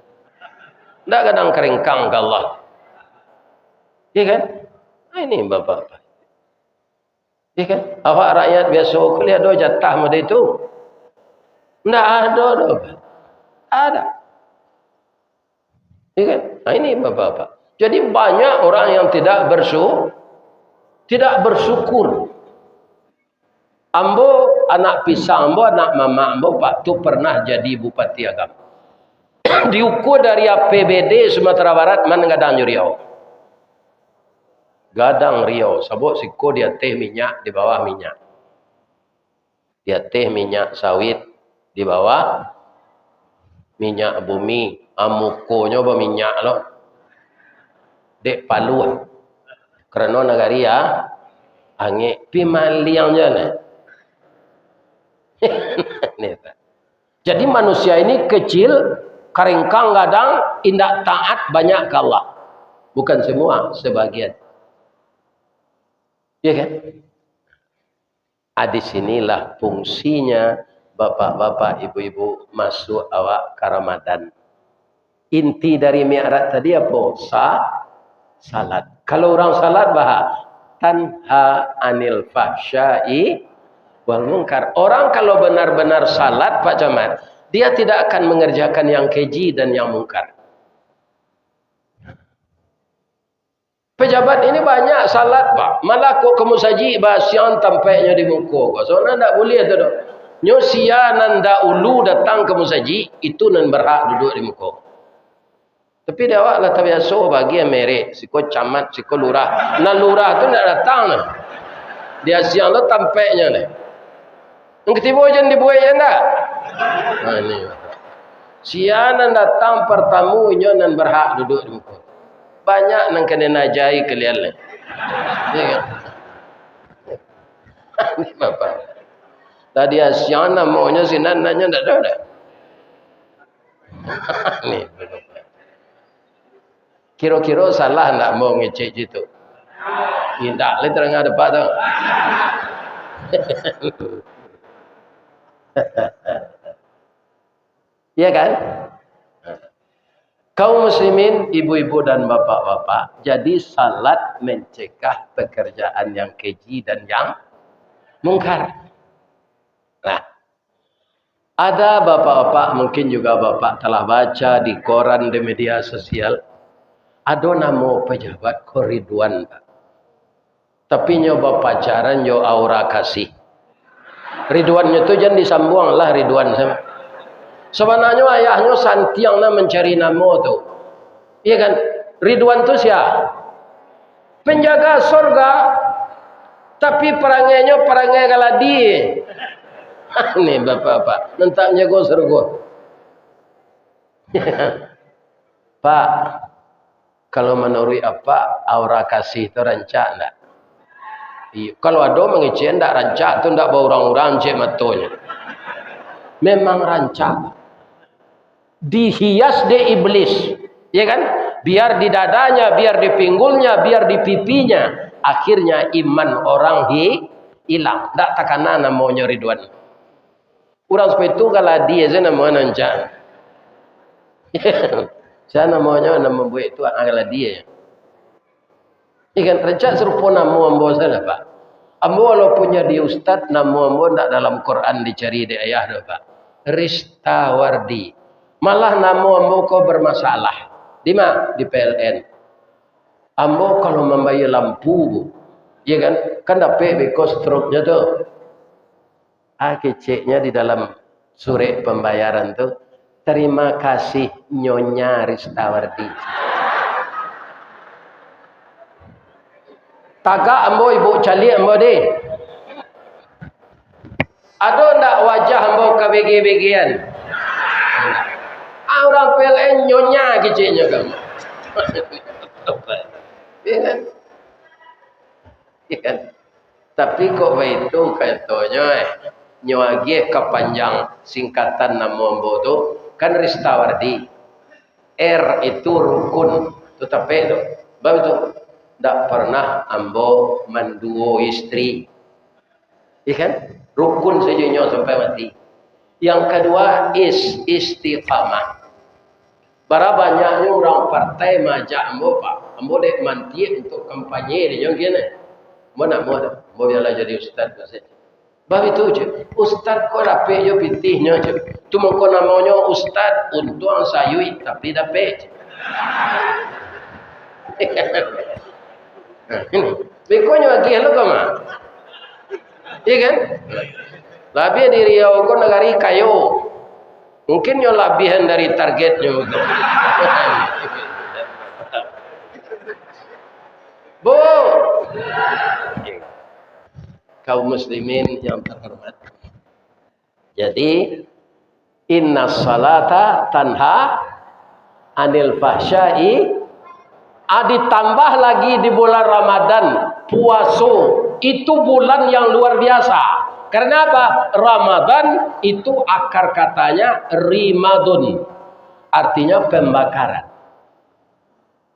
Speaker 1: Ndak kadang keringkang ke Allah. Ya kan? Ini bapak-bapak. Ya kan? Awak rakyat biasa kuliah do jatah mode itu. Nggak ada dong. Ada. Ya kan? Nah, ini bapak-bapak. Jadi banyak orang yang tidak bersyukur. Ambo anak pisang, ambo anak mama, ambo pak tu pernah jadi bupati Agam. Diukur dari APBD Sumatera Barat mana Gadang Riau. Gadang Riau, sabuk siko dia teh minyak di bawah minyak. Dia teh minyak sawit di bawah minyak bumi. Amukonya berminyak loh. Dek palu. Kerana negari ya, angin pimaliang je lah. Jadi manusia ini kecil, karingkang kadang, indak taat banyak ke Allah. Bukan semua, sebagian. Ya kan? Di sinilah fungsinya bapak-bapak, ibu-ibu masuk awak ke Ramadan. Inti dari mi'raj tadi apa? Salat. Kalau orang salat tanha anil fahsyai wal munkar. Orang kalau benar-benar salat Pak Camat, dia tidak akan mengerjakan yang keji dan yang mungkar. Pejabat ini banyak salat Pak. Malah kok kamu saji bahasian tampaknya di muka. Soalnya tidak boleh itu dong. Nyosia nanda ulu datang kamu saji, itu nan berhak duduk di muka. Tapi dia awak lah terbiasa bagi yang merek. Siko camat, siko lurah. Nah lurah tu tidak datang lah. Dia siang tu tampaknya lah. Yang ketiba jangan dibuat ya tak? Nah ini. Sianan datang pertamunya nan berhak duduk di muka. Banyak nang kena najai kalian lah. Ya kan? Ini bapak. Tadi siang namanya sinan nanya tak tahu dah. Ini bapak. Kira-kira salah tak mau ngecek gitu. Tidak, le terang ada pak tau. Ya kan? Kaum muslimin, ibu-ibu dan bapak-bapak, jadi salat mencegah pekerjaan yang keji dan yang mungkar. Nah, ada bapak-bapak, mungkin juga bapak telah baca di koran, di media sosial, ada nama pejabat Ridwan. Tapi nyoba pacaran, yo aura kasih. Ridwannya itu jangan disambung lah Ridwan sama. Sebenarnya ayahnya Santiang lah mencari nama tu. Iya kan? Ridwan tu siapa? Penjaga surga. Tapi perangainya perangai galadi. Ini bapak-bapak. Nentak jaga surga. Pak, kalau menurut apa aura kasih itu rancak enggak? Kalau ada mengecek enggak rancak tu enggak bawa orang-orang cek matonya. Memang rancak. Dihias de iblis, ya kan? Biar di dadanya, biar di pinggulnya, biar di pipinya. Akhirnya iman orang hilang. Tak takana namanya Ridwan. Orang seperti itu kalau dia saya namanya nancang. Saya namanya nama buat itu adalah dia. Ikan rancak serupa nama ambo saya Pak. Ambo walaupun jadi ustaz, nama ambo tak dalam Quran dicari di ayah dah Pak. Ristawardi. Malah nama ambo kau bermasalah. Di mana? Di PLN. Ambo kalau membayar lampu, ya kan? Kan dapat beko stroke-nya tu. Keceknya di dalam surat pembayaran tu. Terima kasih Nyonya Ristawardi. Tagak ambo ibu cali ambo deh. Ada ndak wajah ambo kebegi-begian? Orang PLN nyonya kecilnya kamu. Ya kan? Ya kan? Tapi kok begitu katanya nyuagi kepanjang singkatan nama ambo tu kan Ristawardi. R itu rukun. Tetapi itu baru tu tak pernah ambo menduo istri. Ya kan? Rukun saja sampai mati. Yang kedua istiqamah. Bara banyaknya orang partai majak ambo Pak. Ambo dek manti untuk kampanye dia yang gini. Ambo nak mau dah. Ambo biarlah jadi ustaz saja. Bah itu je. Ustaz kau dapat je pitihnya je. Tu mengko namanya ustaz untuang sayui tapi dapat. Ini. Bekonya lagi lo kama. Iya kan? Lebih di Riau kau negari kayu. Mungkin yo lebihan dari targetnya. Bu, kaum muslimin yang terhormat. Jadi, inna salata tanha anil fahsyai. Ditambah lagi di bulan Ramadan, puasa itu bulan yang luar biasa. Karena apa? Ramadan itu akar katanya rimadun. Artinya pembakaran.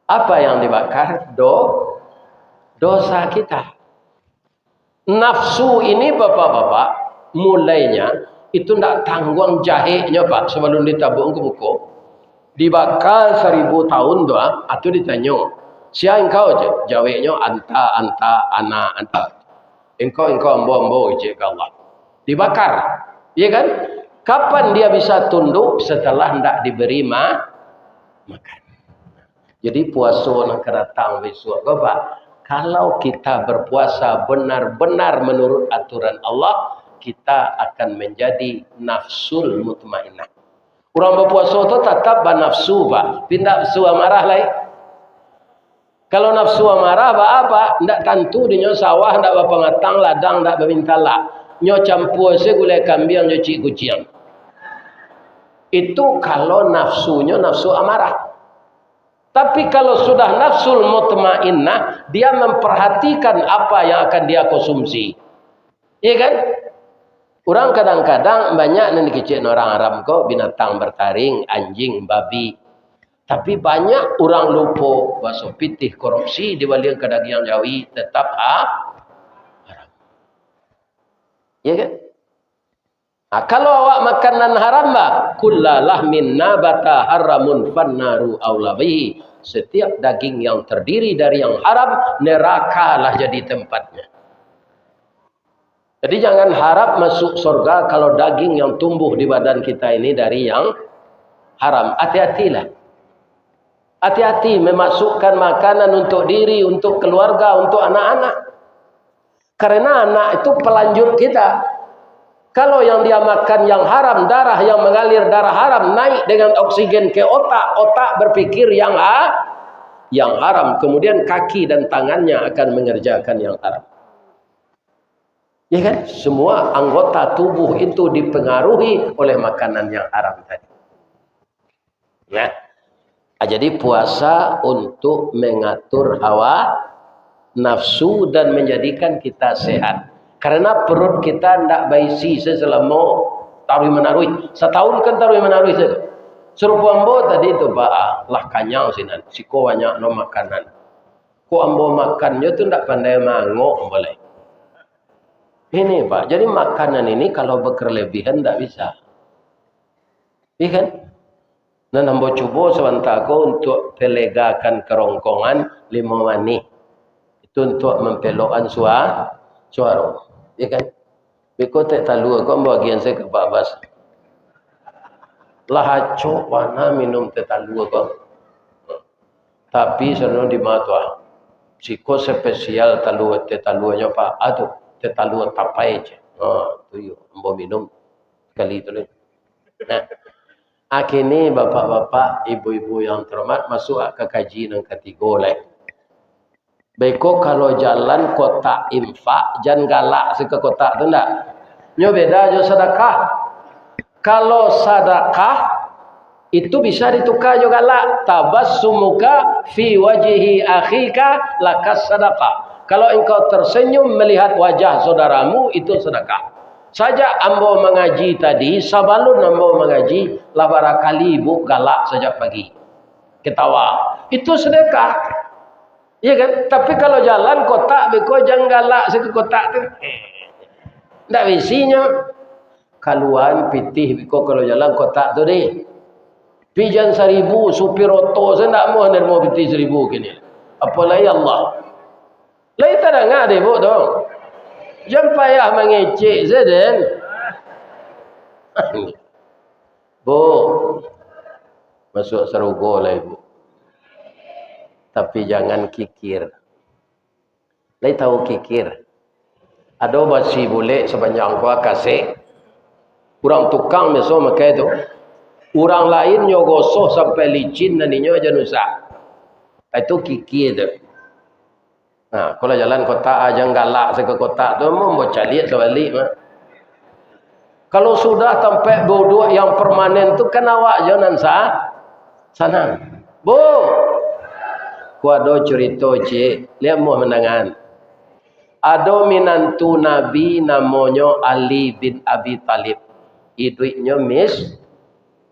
Speaker 1: Apa yang dibakar? Dosa kita. Nafsu ini bapak-bapak, mulainya itu tidak tanggung jahenya pak sebelum ditabung ke buku. Dibakar 1000 tahun doa, atau ditanya, siapa engkau je? Jawabnya anta, ana. Engkau ambo je Allah. Dibakar, iya kan? Kapan dia bisa tunduk? Setelah hendak diberi makan. Jadi puasa nak datang besok, bapak. Kalau kita berpuasa benar-benar menurut aturan Allah, kita akan menjadi nafsul mutmainnah. Orang berpuasa itu tetap bernafsu, pak. Pindah nafsu amarah lain. Kalau nafsu amarah, apa? Tidak tentu di sawah, tidak berpengatang, ladang, tidak bermintala. Nyo campur se gulai kambing, nyo cik kucing. Itu kalau nafsunya nafsu amarah. Tapi kalau sudah nafsul mutmainnah, dia memperhatikan apa yang akan dia konsumsi. Iya kan? Orang kadang-kadang banyak yang dikecil orang Arab kok binatang bertaring, anjing, babi. Tapi banyak orang lupa bahasa pitih korupsi dibalik ke daging jawi tetap haram. Ya kan? Nah, kalau awak makanan haram bah, kullalah min nabata haramun fannaru aulabihi. Setiap daging yang terdiri dari yang haram, neraka lah jadi tempatnya. Jadi jangan harap masuk surga kalau daging yang tumbuh di badan kita ini dari yang haram. Hati-hatilah. Hati-hati memasukkan makanan untuk diri, untuk keluarga, untuk anak-anak. Karena anak itu pelanjut kita. Kalau yang dia makan yang haram, darah yang mengalir darah haram naik dengan oksigen ke otak. Otak berpikir yang haram. Kemudian kaki dan tangannya akan mengerjakan yang haram. Ya kan? Semua anggota tubuh itu dipengaruhi oleh makanan yang haram tadi. Ya. Jadi puasa untuk mengatur hawa nafsu dan menjadikan kita sehat. Karena perut kita tidak baisi selama taruh menarui. Setahun kan taruh menarui saja. Serupa ambo tadi itu bah lah kanyang sinan. Siko banyak no makanan. Ko ambo makannya tu tidak pandai mangok boleh. Ini Pak, jadi makanan ini kalau berkelebihan tidak bisa. Iya kan? Dan ambo coba sebentar untuk pelegakan kerongkongan 5 mani. Itu untuk mempelokkan suara. Iya kan? Biko tak talu aku bagian saya ke babas. Lah cok mana minum tetalu aku. Tapi sebenarnya di mata. Siko spesial tetalunya Pak. Aduh. Tetalu tapai je. Tu yo ambo minum sekali tu. Nah, akhirnya bapak-bapak, ibu-ibu yang terhormat masuk ke kaji yang ketiga leh. Beko kalau jalan kotak infak jangan galak ke kotak tu ndak. Nyo beda jo sedekah. Kalau sedekah itu bisa ditukar jo galak. Tabassumuka fi wajhi akhika lakas sedekah. Kalau engkau tersenyum melihat wajah saudaramu, itu sedekah. Saja ambo mengaji tadi, sabalun ambo mengaji, lah barakali ibu galak sejak pagi. Ketawa. Itu sedekah. Iya kan? Tapi kalau jalan kotak, beko jangan galak ke kotak tu. Tak visinya. Kaluan pitih beko kalau jalan kotak tu deh. Pijan 1000, supir oto, saya tak mau hendak mau pitih 1000 kini. Apalagi Allah. Lai tak dengar deh bu dong. Jangan payah mengecek Zaden. Bu, masuk serugo lah ibu. Tapi jangan kikir. Lai tahu kikir. Ada basi boleh sepanjang gua kasih. Kurang tukang meso makai tu. Orang lain nyogosoh sampai licin naninya aja nusak. Itu kikir tu. Nah, kalau jalan kota aja galak ke kota tu mau cari sebalik mah. Kalau sudah sampai bodoh yang permanen tu kan awak jangan sana. Bu, kuado cerita cik, lihat mau menangan. Ada minantu Nabi namanya Ali bin Abi Talib. Idunya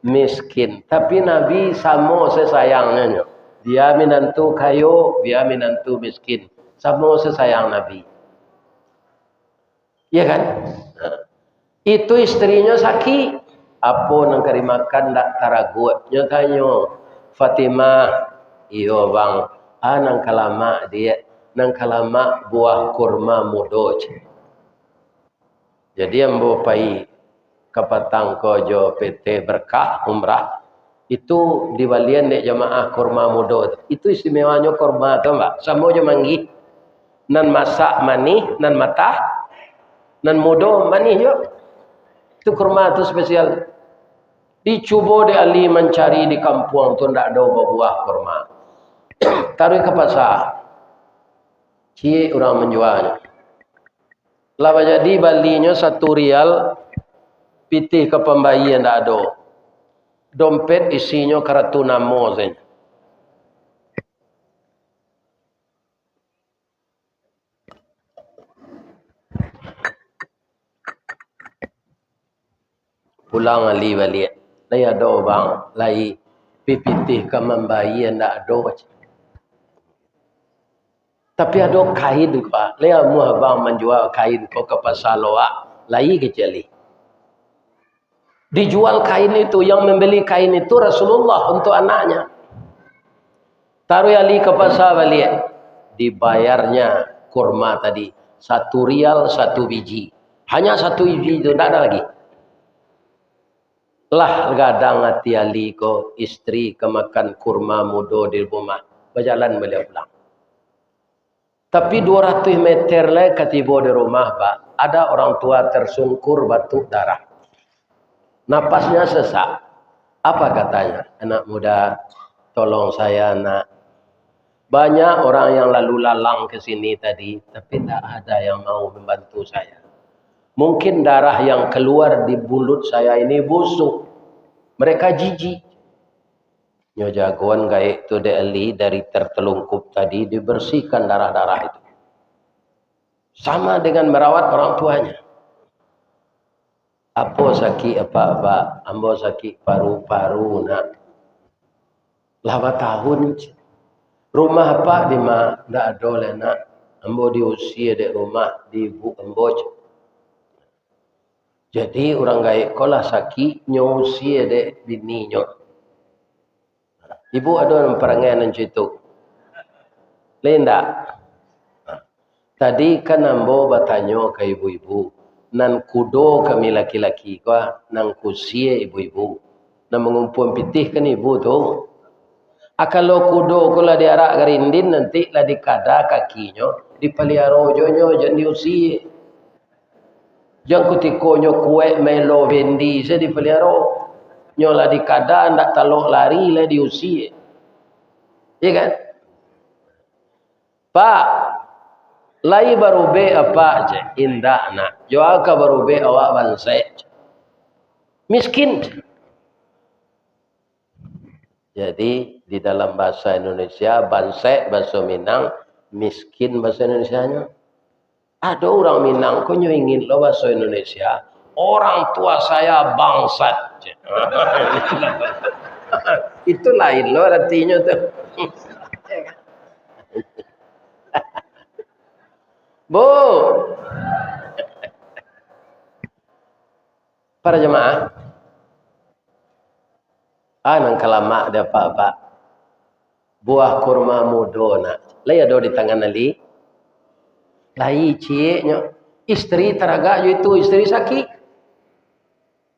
Speaker 1: miskin, tapi Nabi sama sesayangnya. Dia minantu kayo, dia minantu miskin. Sama sesayang Nabi. Iya kan? Nah. Itu istrinya sakit. Apa nang kari makan dak taragut. Nyatanya Fatimah, iyo bang, nang kalama dia, nang kalama buah kurma mudo. Jadi ambo pai kapatang kojo PT Berkah Umrah itu diwalian dek jamaah kurma mudo. Itu istimewanya kurma tu mbak. Samo je manggi nan masak manih, nan matah, nan mudo manih yo. Itu kurma itu spesial. Dicuba di Ali mencari di kampung tu ndak ada buah kurma. Taruh ke pasar. Cie orang menjualnya. Lama jadi balinya 1 rial, pitih ke pembagian ndak ada. Dompet isinya kartu namo saja. Pulang Ali balik. Lai ada bang, lai pipitih ke membagian ndak ada. Tapi ada kain pak. Lai amu abang menjual kain kau ke pasar loak, lai kecili. Dijual kain itu, yang membeli kain itu Rasulullah untuk anaknya. Taruh Ali ke pasar balik. Dibayarnya kurma tadi 1 rial 1 biji. Hanya 1 biji itu, tidak ada lagi. Lah gadang hati Ali ko istri kemakan kurma mudo di rumah. Berjalan beliau pulang. Tapi 200 meter lah ketiba di rumah pak. Ada orang tua tersungkur batuk darah. Napasnya sesak. Apa katanya? Anak muda, tolong saya nak. Banyak orang yang lalu lalang ke sini tadi, tapi tidak ada yang mau membantu saya. Mungkin darah yang keluar di mulut saya ini busuk. Mereka jijik. Nyo jagoan gaik tu Ali dari tertelungkup tadi dibersihkan darah-darah itu. Sama dengan merawat orang tuanya. Apa sakit apa-apa, ambo sakit paru-paru nak. Lama tahun rumah apa di ma ndak ada le nak. Ambo diusia di rumah di ibu ambo. Jadi orang gaik kolah sakit nyusia de bininya. Ibu ada perangai nan situ. Lain tak? Tadi kan ambo bertanya ke ibu-ibu. Nan kudo kami laki-laki kah nan kusia ibu-ibu. Nan mengumpul pitih kan ibu tu. Kalau kudo kula diarak gerindin nanti lah dikada kakinya dipelihara jonyo jangan diusia. Jangan kutikonyo kue melo bendi saya dipelihara. Nyola dikada ndak talok lari lah diusia. Iya kan? Pak, lai baru be apa je indah nak. Joa ka baru be awak bansai. Miskin. Jadi di dalam bahasa Indonesia bansai bahasa Minang, miskin bahasa Indonesianya. Ada orang Minang kok ingin lo bahasa Indonesia. Orang tua saya bangsat. Itu lain lo artinya tuh. Bu, para jemaah, nang kalama ada pak buah kurma mudo nak, lay ada di tangan Ali, lay cieknya, Istri teragak itu istri sakit.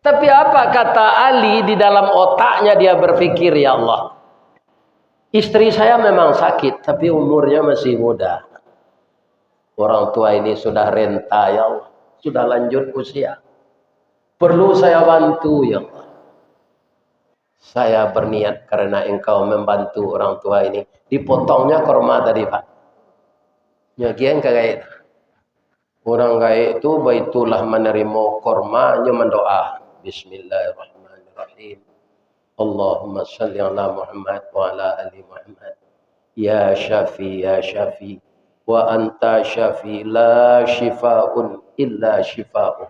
Speaker 1: Tapi apa kata Ali di dalam otaknya, dia berpikir, ya Allah, istri saya memang sakit, tapi umurnya masih muda. Orang tua ini sudah renta, ya Allah, sudah lanjut usia. Perlu saya bantu, ya Allah. Saya berniat karena engkau membantu orang tua ini. Dipotongnya korma tadi, Pak. Nyagian kagak itu. Orang kaya itu baitulah menerima korma, nya mendoa. Bismillahirrahmanirrahim. Allahumma salli ala Muhammad wa ala ali Muhammad. Ya Syafi, ya Syafi. Wa anta Syafi, la shifa'un illa shifa'un.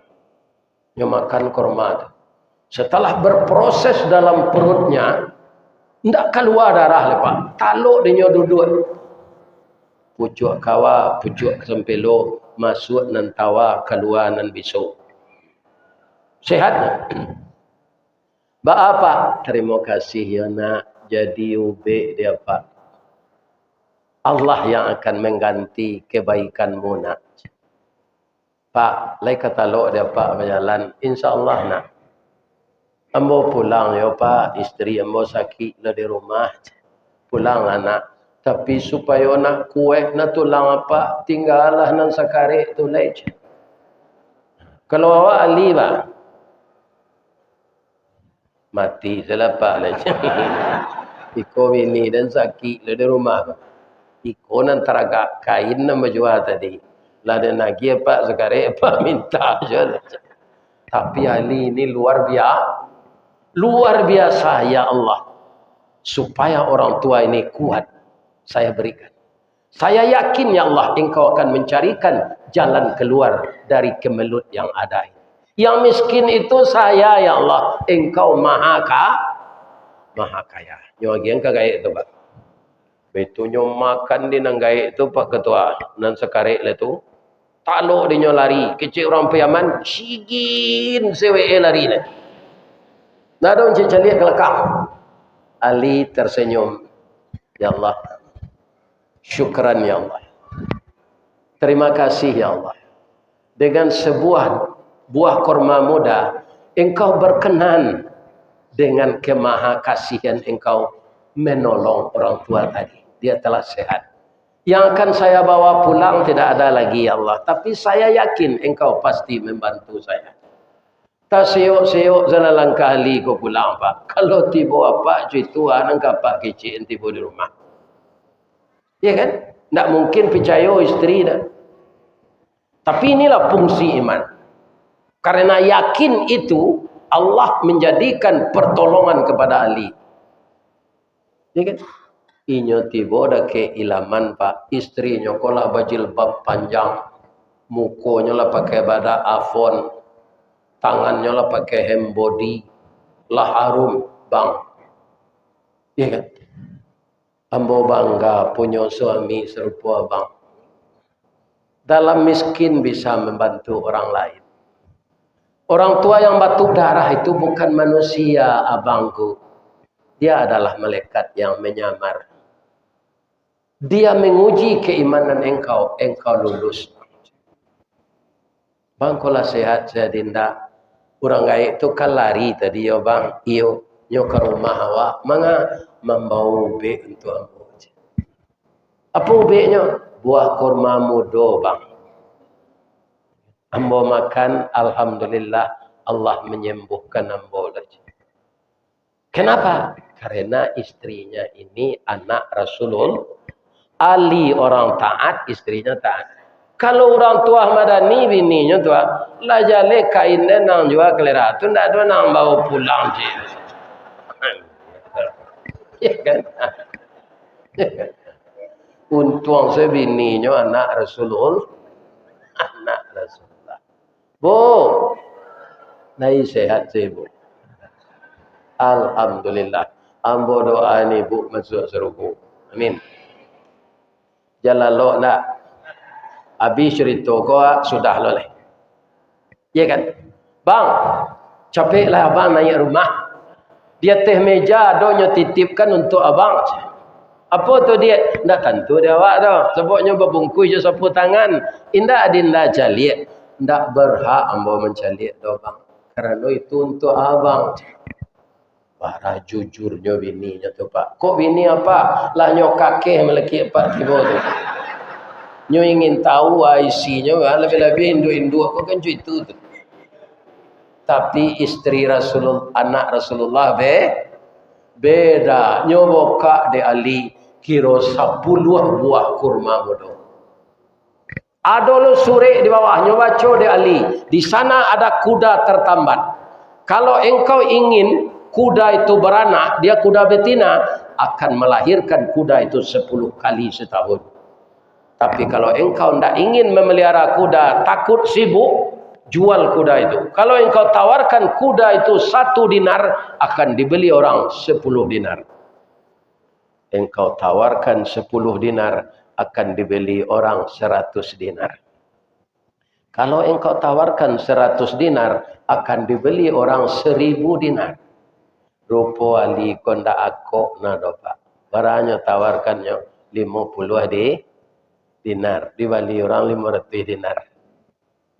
Speaker 1: Nya makan korma. Setelah berproses dalam perutnya, tidak keluar darah lepas. Taluk dia duduk. Pucuk kawa, pucuk sempelo, masuk nan tawa, keluar nan besok. Sehat. Apa? Terima kasih ya nak. Jadi ube dia Pak. Allah yang akan mengganti kebaikanmu nak. Pak, lai kata lo dia Pak berjalan. InsyaAllah nak. Ambo pulang ya Pak, istri ambo sakit lah di rumah. Pulang anak. Tapi supaya nak kuek nak tulang apa, tinggallah nan sakare tu lej. Kalau awak Ali Pak, mati selepak lej. Iko ini dan sakit lah di rumah Pak. Iko nan teragak kain nan menjual tadi. Lah dan lagi Pak sakare Pak minta je. Tapi Ali ini luar biasa. Luar biasa ya Allah. Supaya orang tua ini kuat, saya berikan. Saya yakin ya Allah, engkau akan mencarikan jalan keluar dari kemelut yang ada. Yang miskin itu saya ya Allah, engkau maha kaya. Nyogi yang kagaya itu Pak. Betunya makan di nang gaya itu Pak Ketua. Nan sekarek itu. Taluk dia lari. Kecil orang piaman, sigin sewe lari ni. Nadon cecaliat kelakang. Ali tersenyum. Ya Allah. Syukran ya Allah. Terima kasih ya Allah. Dengan sebuah buah korma muda, engkau berkenan dengan kemahakasihan engkau menolong orang tua tadi. Dia telah sehat. Yang akan saya bawa pulang tidak ada lagi ya Allah. Tapi saya yakin engkau pasti membantu saya. Tak seyok jalan langkah Ali kau pulang Pak. Kalau tiba apa itu anak apa kecil tiba di rumah. Ya kan? Tak mungkin percaya istri dah. Tapi inilah fungsi iman. Karena yakin itu Allah menjadikan pertolongan kepada Ali. Ya kan? Inyo tiba dah ke ilaman Pak. Istrinya kolah bajilbab panjang. Mukonya lah pakai bada afon. Tangannya lah pakai hem body, lah harum bang, ya kan? Ambo bangga punya suami serupa abang. Dalam miskin bisa membantu orang lain. Orang tua yang batuk darah itu bukan manusia abangku. Dia adalah malaikat yang menyamar. Dia menguji keimanan engkau lulus. Bang kalau sehat saya dinda. Orang gaya itu kan lari tadi ya bang. Iyo nyo ke rumah awak. Manga membawa ube untuk ambo. Apa ube-nya? Buah kurma mudo bang. Ambo makan. Alhamdulillah. Allah menyembuhkan ambo lagi. Kenapa? Karena istrinya ini anak Rasulullah. Ali orang taat, istrinya taat. Kalau orang tua madani bininya tua, lah jale kainnya nang jual kelera tu ndak ada nang bawa pulang je. Ya kan? Untung sebininya anak Rasulullah. Anak Rasulullah. Bu, nai sehat sih bu. Alhamdulillah. Ambo doa ni bu masuk seruku. Amin. Jalan lo nak. Habis cerita kau sudah loleh. Ya kan? Bang, capeklah abang naik rumah. Dia teh meja donya titipkan untuk abang. Apa tu dia? Tak tentu dia awak dah. Sebabnya berbungkus je sapu tangan. Indah adinda jaliat. ndak berhak ambo mencalik do bang. Karena itu untuk abang. Para jujurnya bininya tu pak. Kok bini apa? Lah nyok kakek meleki pak tiba tu. Nyo ingin tahu isinya, lebih-lebih Hindu-Hindu aku kan itu tu. Tapi istri Rasulullah, anak Rasulullah beda. Nyo boka de Ali kiro 10 buah kurma bodoh. Ada suri di bawahnya baca de Ali. Di sana ada kuda tertambat. Kalau engkau ingin kuda itu beranak, dia kuda betina, akan melahirkan kuda itu 10 kali setahun. Tapi kalau engkau tidak ingin memelihara kuda, takut sibuk, jual kuda itu. Kalau engkau tawarkan kuda itu 1 dinar, akan dibeli orang 10 dinar. Engkau tawarkan 10 dinar, akan dibeli orang 100 dinar. Kalau engkau tawarkan 100 dinar, akan dibeli orang 1000 dinar. Rupo Ali konda akok na dopa. Baranya tawarkannya 50 dinar. Dibeli orang 500 dinar.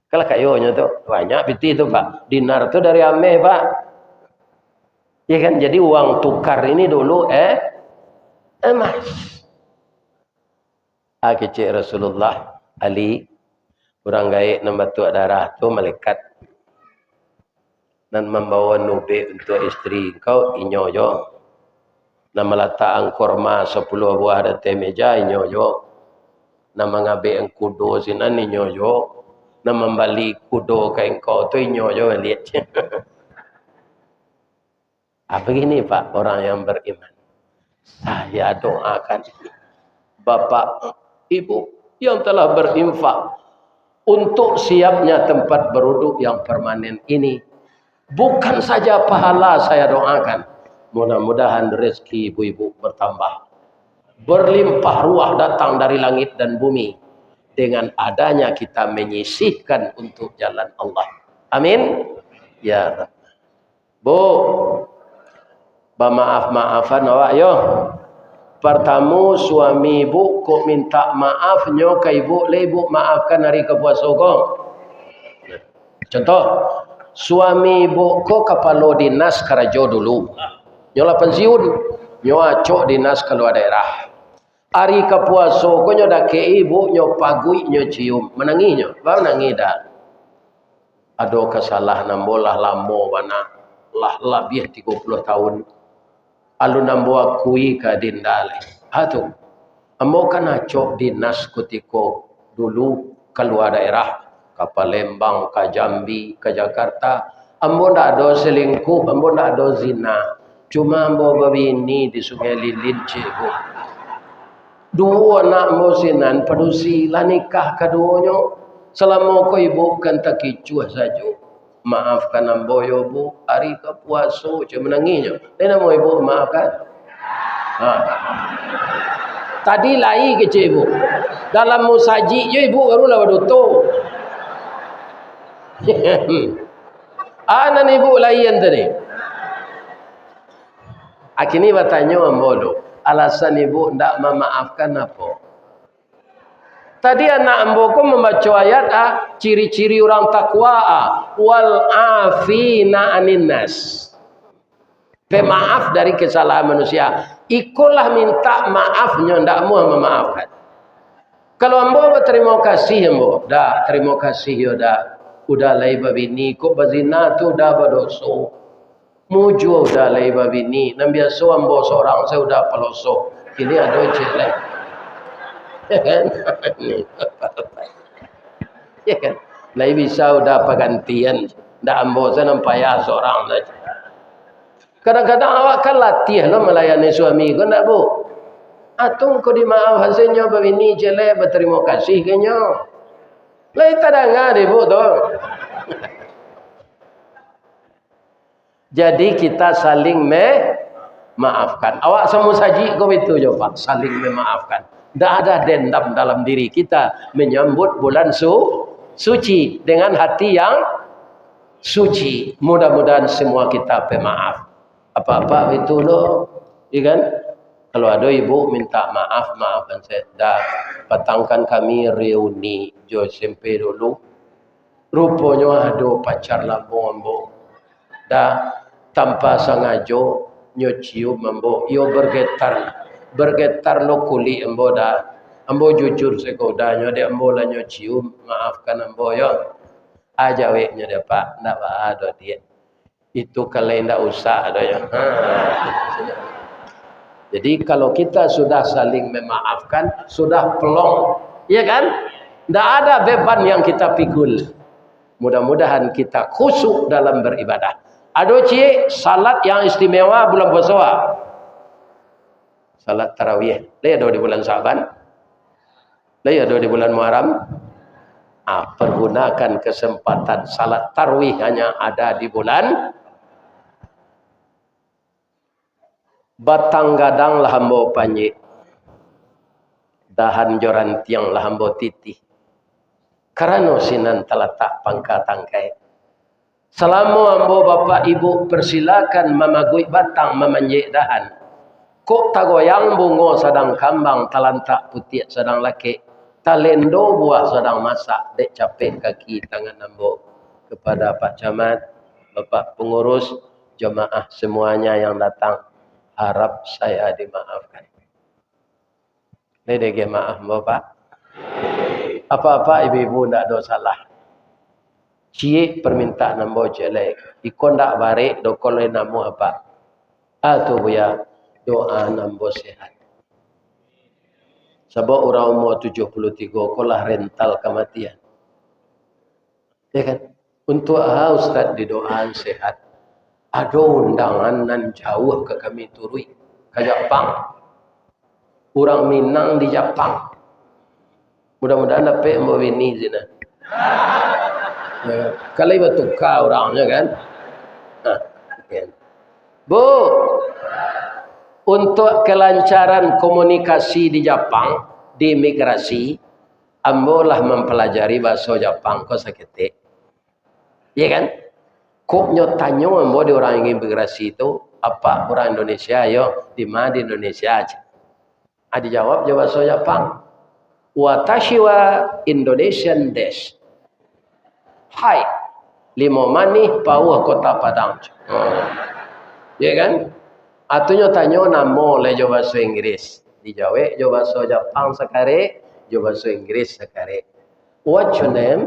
Speaker 1: Kalau kayaknya tu banyak piti tu pak. Dinar tu dari Ameh pak. Ya kan, jadi uang tukar ini dulu emas. Kecik Rasulullah Ali orang gaib nombor tua darah tu malaikat dan membawa nubi untuk istri kau inyo jo. Dan meletakkan kurma 10 buah di atas meja inyo jo. Dan mengambil kudo sinan inyo jo. Dan membalik kudo ke engkau tu inyo jo lihat. Begini pak orang yang beriman. Saya doakan bapak, ibu yang telah berinfak untuk siapnya tempat beruduk yang permanen ini. Bukan saja pahala saya doakan. Mudah-mudahan rezeki ibu-ibu bertambah. Berlimpah ruah datang dari langit dan bumi. Dengan adanya kita menyisihkan untuk jalan Allah. Amin. Ya Rabb. Bu, maaf-maafan awak yo. Pertama suami ibu kok minta maaf nyo ke ibu, le ibu maafkan hari kepuasa kok. Contoh, suami ibu kok kepala dinas Karajo dulu. Nyola pensiun, nyo acok dinas keluar daerah. Hari kepuasa kok nyo dak ke ibu nyo pagui nyo cium, menangi nyo, ba menangi dah. Ada kesalahan nambolah lamo bana lah lebih 30 tahun. Alu nambo akui ka dindale. Hatu. Ambo kan acok dinas kutiko dulu keluar daerah. Ke Palembang, ke Jambi, ke Jakarta. Ambo ndak ada selingkuh, ambo ndak ada zina. Cuma ambo babini di Sungai Lilin Cikgu. 2 anak ambo sinan padusi lah nikah keduanya. Selama ko ibu kan tak kicuah saja. Maafkan ambo yo bu, hari kepuasa cuma menanginya. Lena mau ibu maafkan. Tadi lai kecil ibu. Dalam musaji yo ibu baru lah waduto. Anan ibu lain tadi. Akini bertanya ambo lo, alasan ibu ndak memaafkan apa? Tadi anak ambo ko membaca ayat ciri-ciri orang takwa wal afina aninnas. Pemaaf dari kesalahan manusia. Ikulah minta maafnya ndak mau memaafkan. Kalau ambo berterima kasih ambo, dah terima kasih yo dah. Udah lai babini ko bazina tu dah berdosa. Mujo udah lai babini. Nan biasa ambo seorang saya udah peloso. Ini ada jelek. Ya kan? Lai bisa udah pergantian. Ndak ambo saya nampak ya seorang saja. Kadang-kadang awak kan latih lah melayani suami kau nak bu. Atung kau dimaaf hasilnya begini jelek berterima kasih kenyo. Lai tak dengar ibu tu. Jadi kita saling memaafkan. Awak semua saji kau itu je pak, saling memaafkan. Tidak ada dendam dalam diri kita menyambut bulan suci dengan hati yang suci. Mudah-mudahan semua kita pemaaf. Apa-apa itu loh, ya kan? Kalau ada ibu minta maaf, maafkan saya. Dah petangkan kami reuni jo SMP dulu. Rupanya ada pacar lambung ambo. Dah tanpa sengaja nyo cium ambo. Yo bergetar lo kulit ambo dah. Ambo jujur sekodanya dia ambo lah nyo cium. Maafkan ambo yo. Aja weknya dia pak. Ndak ada dia. Itu kalau ndak usah ada ya. Jadi kalau kita sudah saling memaafkan, sudah pelong, ya kan? Tidak ada beban yang kita pikul. Mudah-mudahan kita khusyuk dalam beribadah. Ada salat yang istimewa bulan puasa. Salat tarawih. Dia ada di bulan Syaban. Dia ada di bulan Muharram. Pergunakan kesempatan salat tarawih hanya ada di bulan batang gadang lah hambo panji, dahan joran tiang lah hambo titi, karena sinan teletak pangka tangkai. Selama hambo bapak ibu persilakan memagui batang memanjik dahan. Kok tagoyang bungo sedang kambang talantak putih sedang laki, talendo buah sedang masak, dek capek kaki tangan hambo. Kepada Pak Camat, Bapak Pengurus, jemaah semuanya yang datang, harap saya dimaafkan. Ini maaf Bapak. Apa-apa ibu-ibu tidak ada salah. Cie permintaan nambo jelek. Ikon tak barik dokol namu apa? Atau ya doa nambo sehat. Sebab orang umur 73 kolah rental kematian. Ya kan? Untuk Ustaz didoaan sehat. Ada undangan nan jauh ke kami turui ke Jepang. Orang Minang di Jepang. Mudah-mudahan dapat mau ini zina. Ya, kalau ibu tukar orangnya kan. Kan. Bu, untuk kelancaran komunikasi di Jepang, di imigrasi, ambolah mempelajari bahasa Jepang kok sakit. Iya kan? Kok nyotanyo ambo di orang imigrasi itu apa orang Indonesia yo di mana di Indonesia aja. Ada jawab bahasa Jepang. Watashi wa Indonesian desu. Hai, limo mani pauh kota Padang. Ya kan? Atunya tanyo namo le jo bahasa Inggris. Dijawab jo bahasa Jepang sekare, jo bahasa Inggris sekare. What's your name?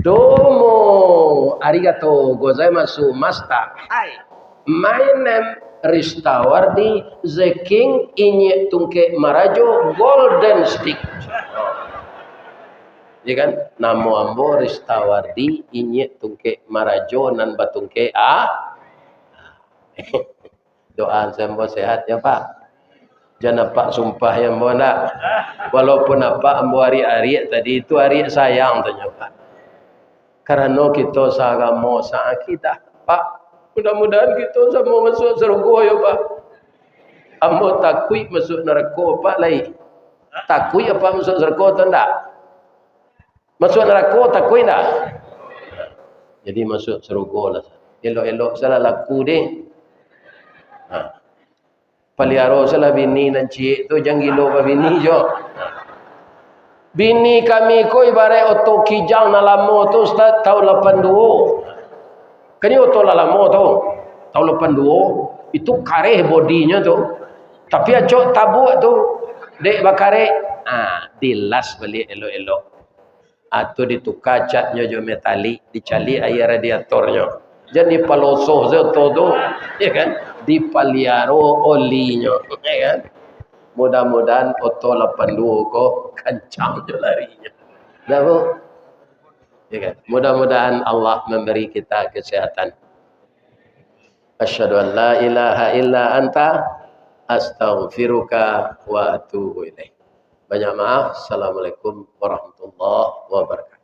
Speaker 1: Domo, arigatou gozaimasu, master. Hi, my name Ristawardi, the king inye tungke marajo golden stick. Ya kan? Namo ambo Ristawardi inye tungke marajo nan batungke Doa sembo sehat ya Pak. Jangan Pak sumpah yang ambo nak. Walaupun apa ambo hari-hari tadi itu hari sayang tanya Pak. Karena kita seagama seakidah Pak, mudah-mudahan kita sama masuk surga ya Pak. Ambo takui masuk neraka Pak lain. Takui apa masuk surga atau enggak? Masuk neraka takui enggak? Jadi masuk surga lah. Elok-elok salah laku deh. Paliaro salah bini dan cik tu jangan gilo pa bini jo. Bini kami ko ibarat oto kijang na lamo tu Ustaz tahun 82. Kani oto la lamo tu tahun 82 itu kareh bodinya tu. Tapi acok tabuk tu dek bakare dilas balik elok-elok. Atau ditukar catnya jo metalik, dicali air radiatornya. Jadi palosoh tu ya kan? Dipaliaro olinya ya kan? Mudah-mudahan oto 82 kok kencang je larinya. Dah Bu? Ya kan? Mudah-mudahan Allah memberi kita kesehatan. Asyhadu an la ilaha illa anta astaghfiruka wa atubu ilaik. Banyak maaf. Assalamualaikum warahmatullahi wabarakatuh.